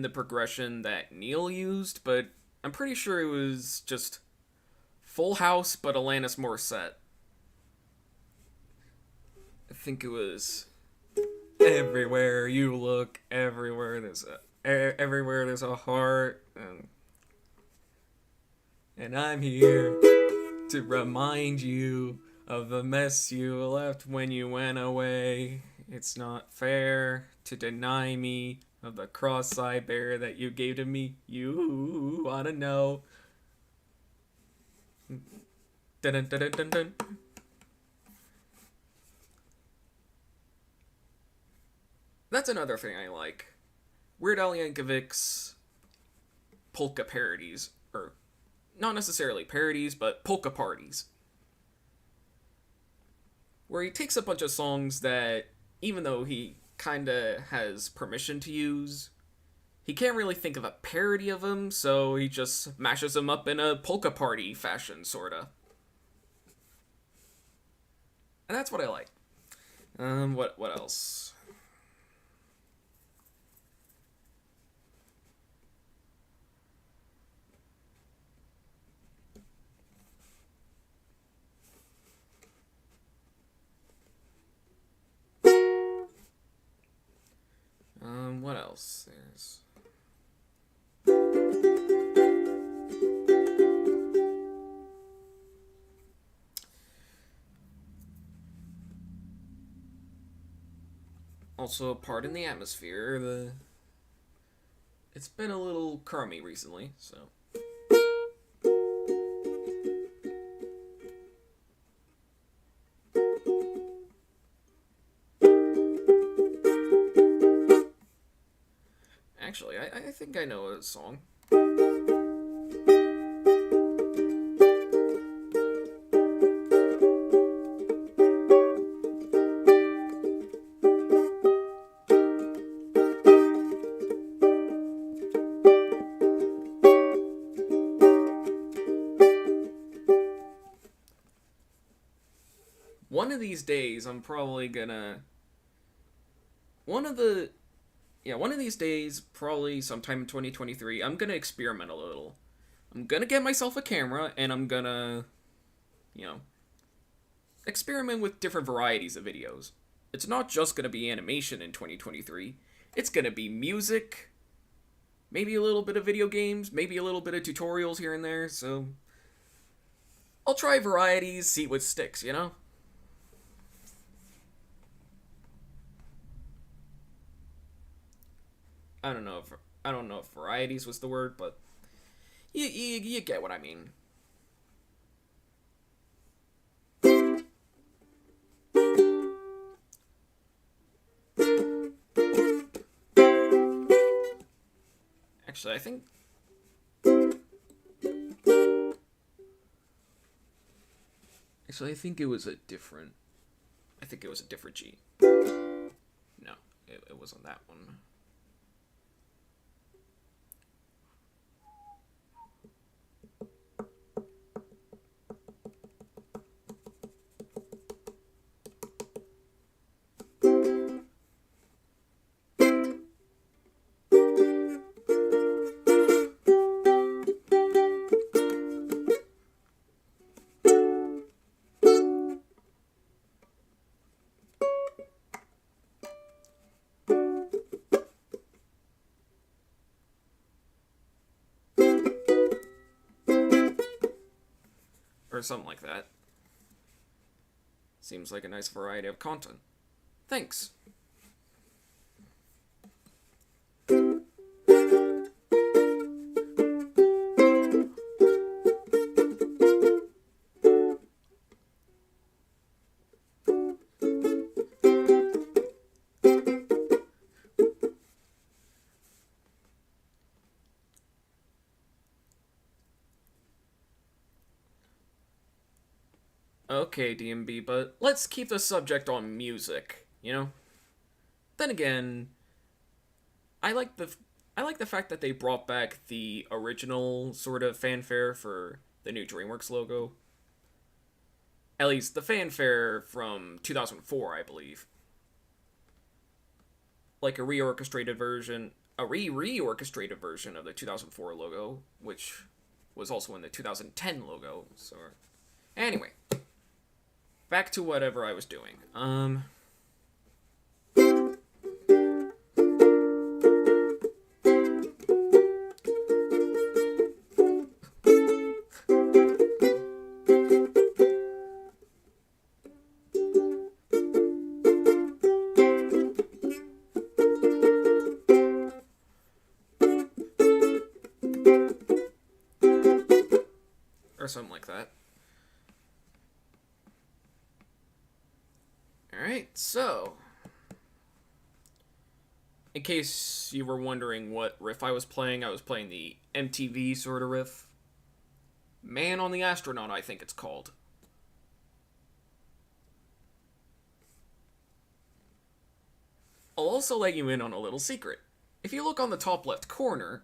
Speaker 1: progression that Neil used, but I'm pretty sure it was just Full House but Alanis Morissette. I think it was everywhere you look, everywhere there's a heart, and I'm here to remind you of the mess you left when you went away. It's not fair to deny me of the cross I bear that you gave to me. You wanna know. Dun dun dun dun dun. That's another thing I like. Weird Al Yankovic's polka parodies, or not necessarily parodies, but polka parties. Where he takes a bunch of songs that, even though he kinda has permission to use, he can't really think of a parody of them, so he just mashes them up in a polka party fashion, sorta. And that's what I like. What else? What else? There's... Also, Pardon the Atmosphere. It's been a little crummy recently, so... Actually, I think I know a song. One of these days, I'm probably gonna... One of these days, probably sometime in 2023, I'm gonna experiment a little. I'm gonna get myself a camera, and I'm gonna, experiment with different varieties of videos. It's not just gonna be animation in 2023. It's gonna be music, maybe a little bit of video games, maybe a little bit of tutorials here and there, so... I'll try varieties, see what sticks, you know? I don't know if varieties was the word, but you get what I mean. Actually, I think it was a different G. No, it wasn't that one. Or something like that. Seems like a nice variety of content. Thanks. Okay, DMB, but let's keep the subject on music, you know? Then again, I like I like the fact that they brought back the original sort of fanfare for the new DreamWorks logo. At least the fanfare from 2004, I believe. Like a reorchestrated version, a re-reorchestrated version of the 2004 logo, which was also in the 2010 logo. So, anyway, back to whatever I was doing. Or something like that. Alright, so in case you were wondering what riff I was playing the MTV sort of riff. Man on the Astronaut, I think it's called. I'll also let you in on a little secret. If you look on the top left corner,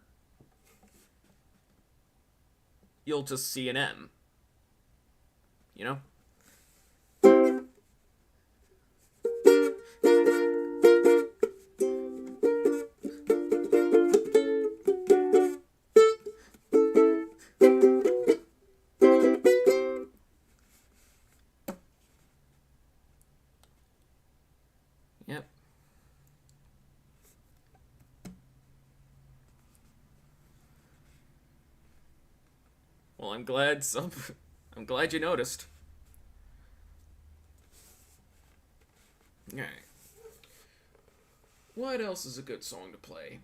Speaker 1: you'll just see an M. You know? Yep. Well, I'm glad you noticed. Alright. What else is a good song to play?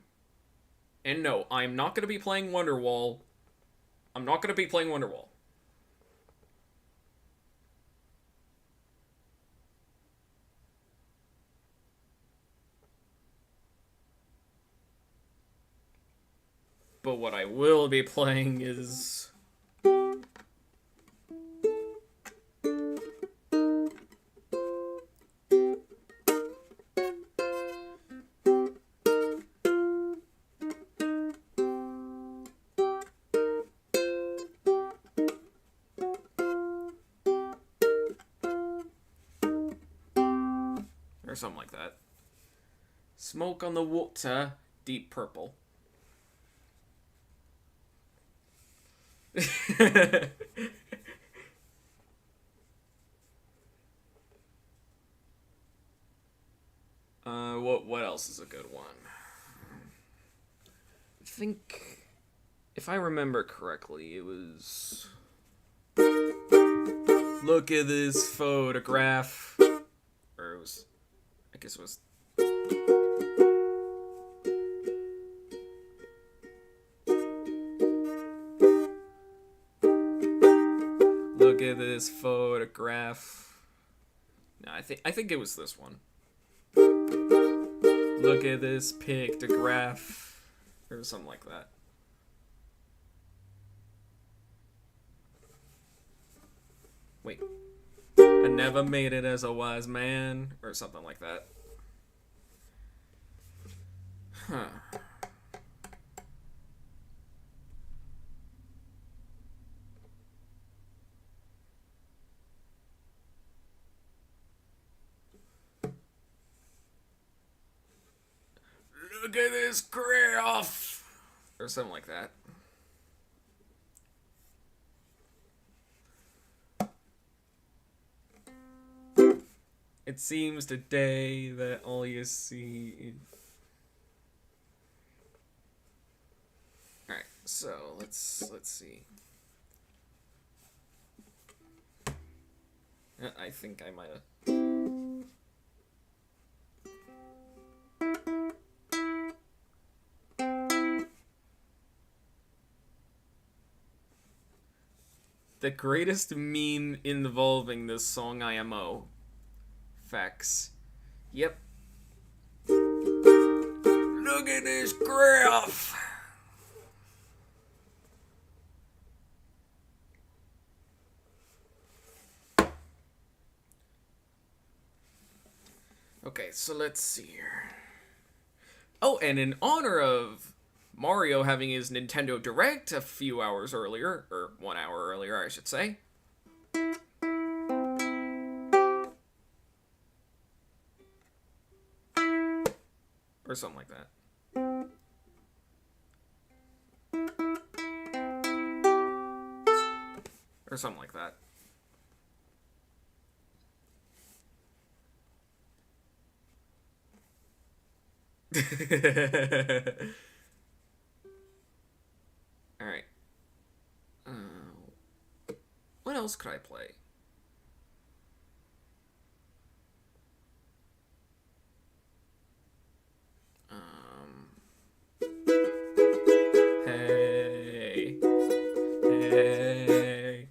Speaker 1: And no, I'm not going to be playing Wonderwall. I'm not going to be playing Wonderwall. But what I will be playing is... or something like that. Smoke on the Water, Deep Purple. What else is a good one? I think, if I remember correctly, it was... Look at this photograph. Or it was... I guess it was... Look at this photograph. No, I think it was this one. Look at this pictograph. Or something like that. Wait. I never made it as a wise man. Or something like that. Huh. Look at this graph! Or something like that. It seems today that all you see is... Alright, so let's see. I think I might have... The greatest meme involving this song IMO. Facts. Yep. Look at this graph! Okay, so let's see here. Oh, and in honor of Mario having his Nintendo Direct a few hours earlier, or 1 hour earlier, I should say. Or something like that. Or something like that. Alright. What else could I play? Hey. Hey.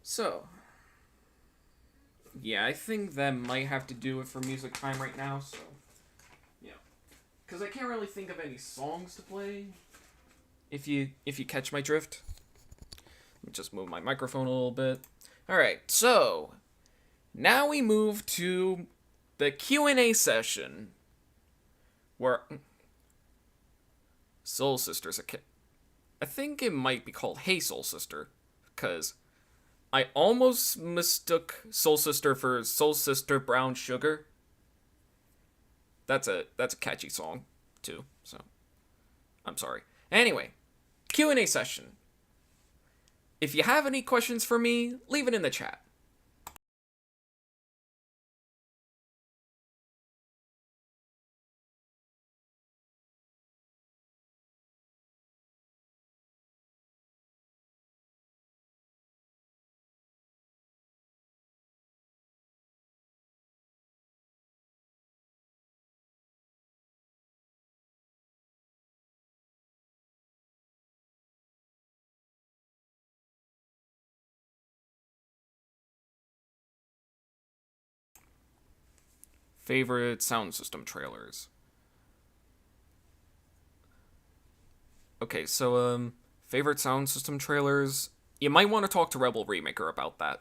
Speaker 1: So, yeah, I think that might have to do it for music time right now, so, yeah. Because I can't really think of any songs to play, if you catch my drift. Let me just move my microphone a little bit. Alright, so, now we move to the Q&A session, where Soul Sister's I think it might be called Hey Soul Sister, because I almost mistook Soul Sister for Soul Sister Brown Sugar. That's a catchy song, too, so I'm sorry. Anyway, Q&A session. If you have any questions for me, leave it in the chat. Favorite sound system trailers. Okay, so, favorite sound system trailers. You might want to talk to Rebel Remaker about that.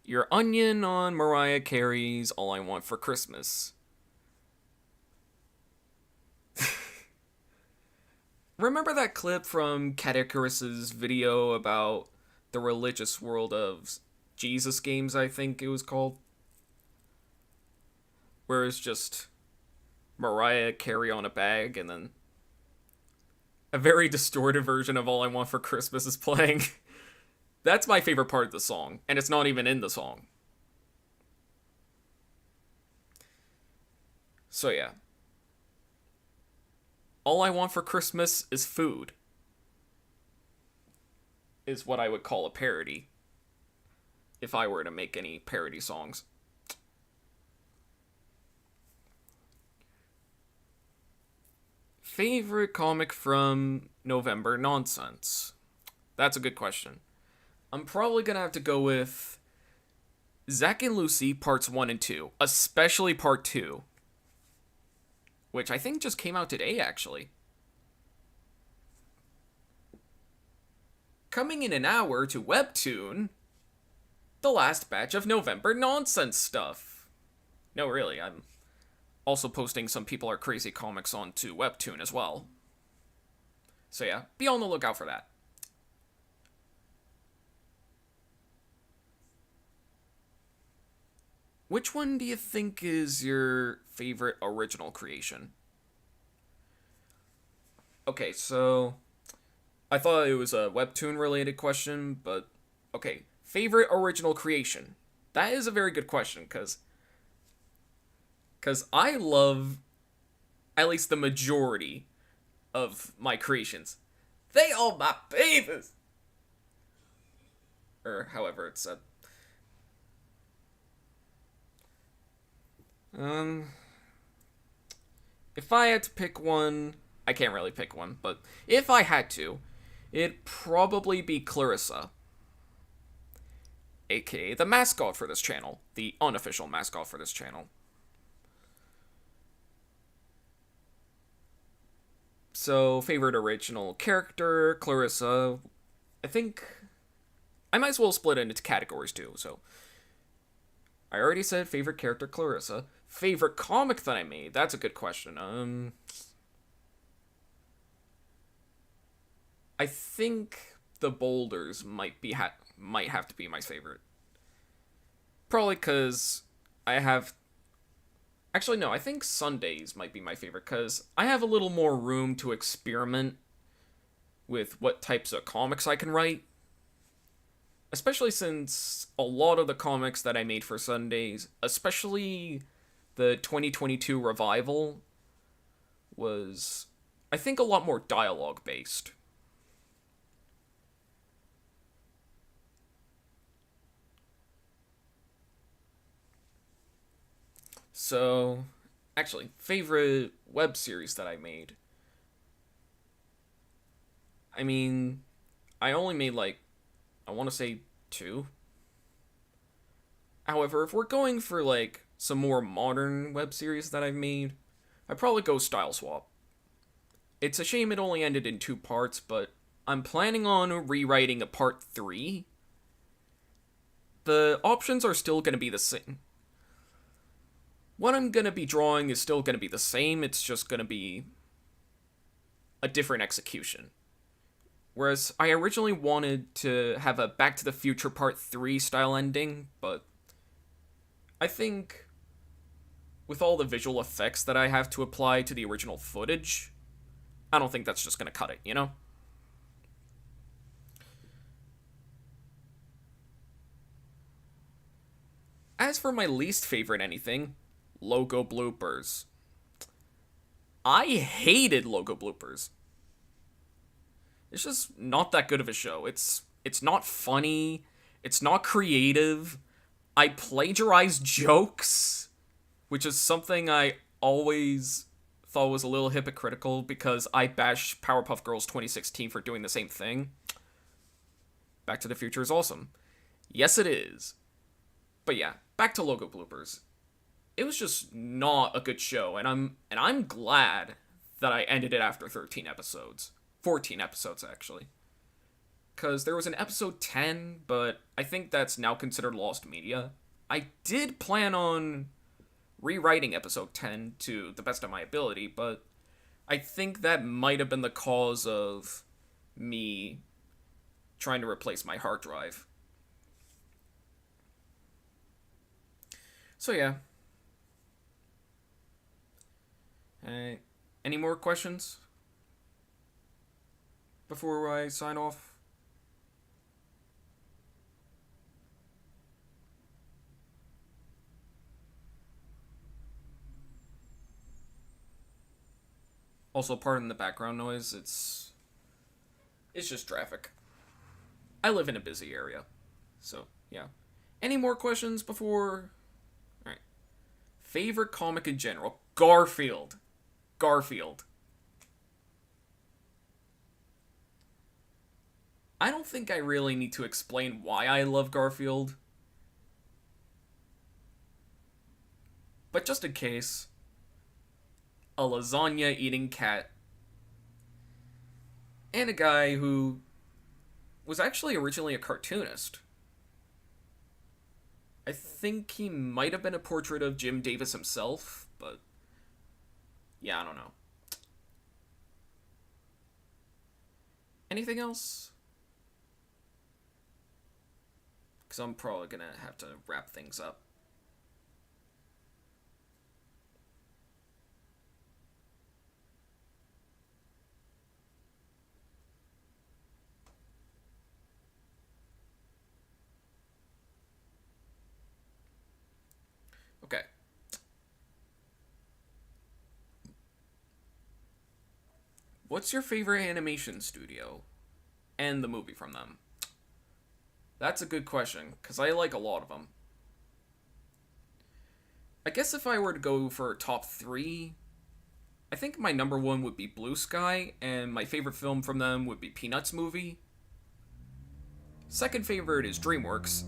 Speaker 1: Your onion on Mariah Carey's All I Want for Christmas. Remember that clip from Cat Icarus's video about the religious world of Jesus games, I think it was called? Where it's just Mariah Carey on a bag, and then a very distorted version of All I Want for Christmas is playing. That's my favorite part of the song, and it's not even in the song. So yeah. All I Want for Christmas is food. Is what I would call a parody. If I were to make any parody songs. Favorite comic from November Nonsense? That's a good question. I'm probably gonna have to go with Zack and Lucy parts 1 and 2, especially part 2, which I think just came out today, actually. Coming in an hour to Webtoon, the last batch of November Nonsense stuff. No, really, I'm also posting some People Are Crazy comics onto Webtoon as well. So yeah, be on the lookout for that. Which one do you think is your favorite original creation? Okay, so I thought it was a Webtoon related question, but okay, favorite original creation. That is a very good question, because I love at least the majority of my creations. They are my babies! Or however it's said. If I had to pick one, I can't really pick one, but if I had to, it'd probably be Clarissa. aka the mascot for this channel, the unofficial mascot for this channel. So, favorite original character, Clarissa. I think I might as well split it into categories too. So, I already said favorite character, Clarissa. Favorite comic that I made? That's a good question. I think The Boulders might have to be my favorite. Probably because I have... Actually, no, I think Sundays might be my favorite, because I have a little more room to experiment with what types of comics I can write. Especially since a lot of the comics that I made for Sundays, especially the 2022 revival, was, I think, a lot more dialogue-based. So, actually, favorite web series that I made. I mean, I only made I want to say 2. However, if we're going for some more modern web series that I've made, I'd probably go Style Swap. It's a shame it only ended in 2 parts, but I'm planning on rewriting a part 3. The options are still going to be the same. What I'm going to be drawing is still going to be the same, it's just going to be a different execution. Whereas I originally wanted to have a Back to the Future Part 3 style ending, but I think with all the visual effects that I have to apply to the original footage, I don't think that's just going to cut it, you know? As for my least favorite anything, logo bloopers. I hated logo bloopers. It's just not that good of a show. It's not funny. It's not creative. I plagiarize jokes, which is something I always thought was a little hypocritical because I bash Powerpuff Girls 2016 for doing the same thing. Back to the Future is awesome. Yes, it is. But yeah, back to logo bloopers. It was just not a good show, and I'm glad that I ended it after 13 episodes. 14 episodes, actually. Because there was an episode 10, but I think that's now considered lost media. I did plan on rewriting episode 10 to the best of my ability, but I think that might have been the cause of me trying to replace my hard drive. So yeah. Any more questions before I sign off? Also, pardon the background noise, it's just traffic. I live in a busy area, so yeah. Any more questions before... Alright. Favorite comic in general? Garfield. I don't think I really need to explain why I love Garfield. But just in case, a lasagna-eating cat, and a guy who was actually originally a cartoonist. I think he might have been a portrait of Jim Davis himself, but yeah, I don't know. Anything else? Because I'm probably gonna have to wrap things up. Okay. What's your favorite animation studio? And the movie from them? That's a good question, because I like a lot of them. I guess if I were to go for top 3, I think my number 1 would be Blue Sky, and my favorite film from them would be Peanuts movie. Second favorite is DreamWorks,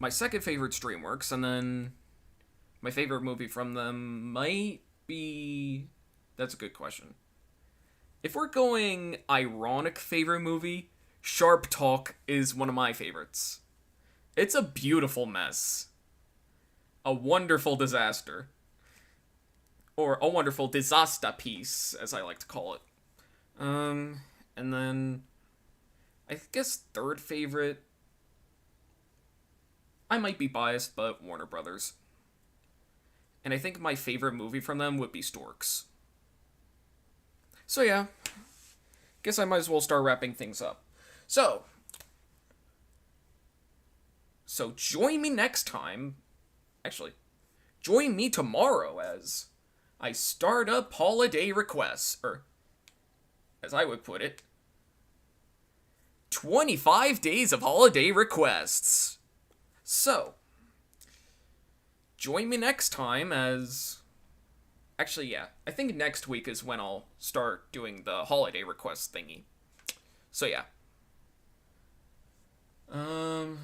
Speaker 1: my second favorite's DreamWorks, and then my favorite movie from them might be... That's a good question. If we're going ironic favorite movie, Sharp Talk is one of my favorites. It's a beautiful mess. A wonderful disaster. Or a wonderful disaster piece, as I like to call it. And then... I guess third favorite... I might be biased, but Warner Brothers. And I think my favorite movie from them would be Storks. So yeah, guess I might as well start wrapping things up. So join me next time. Actually, join me tomorrow as I start up holiday requests, or as I would put it, 25 days of holiday requests. So, join me next time as... Actually, yeah, I think next week is when I'll start doing the holiday request thingy. So, yeah. How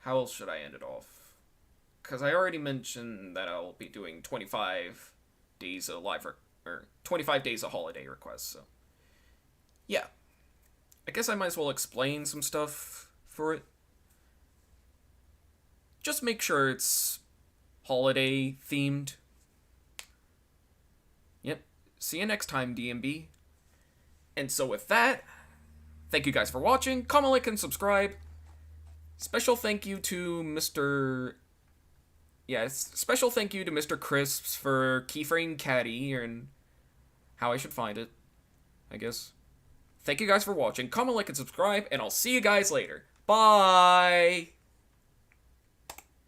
Speaker 1: else should I end it off? Because I already mentioned that I'll be doing 25 days of 25 days of holiday requests, so... Yeah. I guess I might as well explain some stuff for it. Just make sure it's holiday themed. Yep. See you next time, DMB. And so with that, thank you guys for watching. Comment, like, and subscribe. Special thank you to Mr. Special thank you to Mr. Crisps for keyframe Caddy and how I should find it, I guess. Thank you guys for watching. Comment, like, and subscribe, and I'll see you guys later. Bye!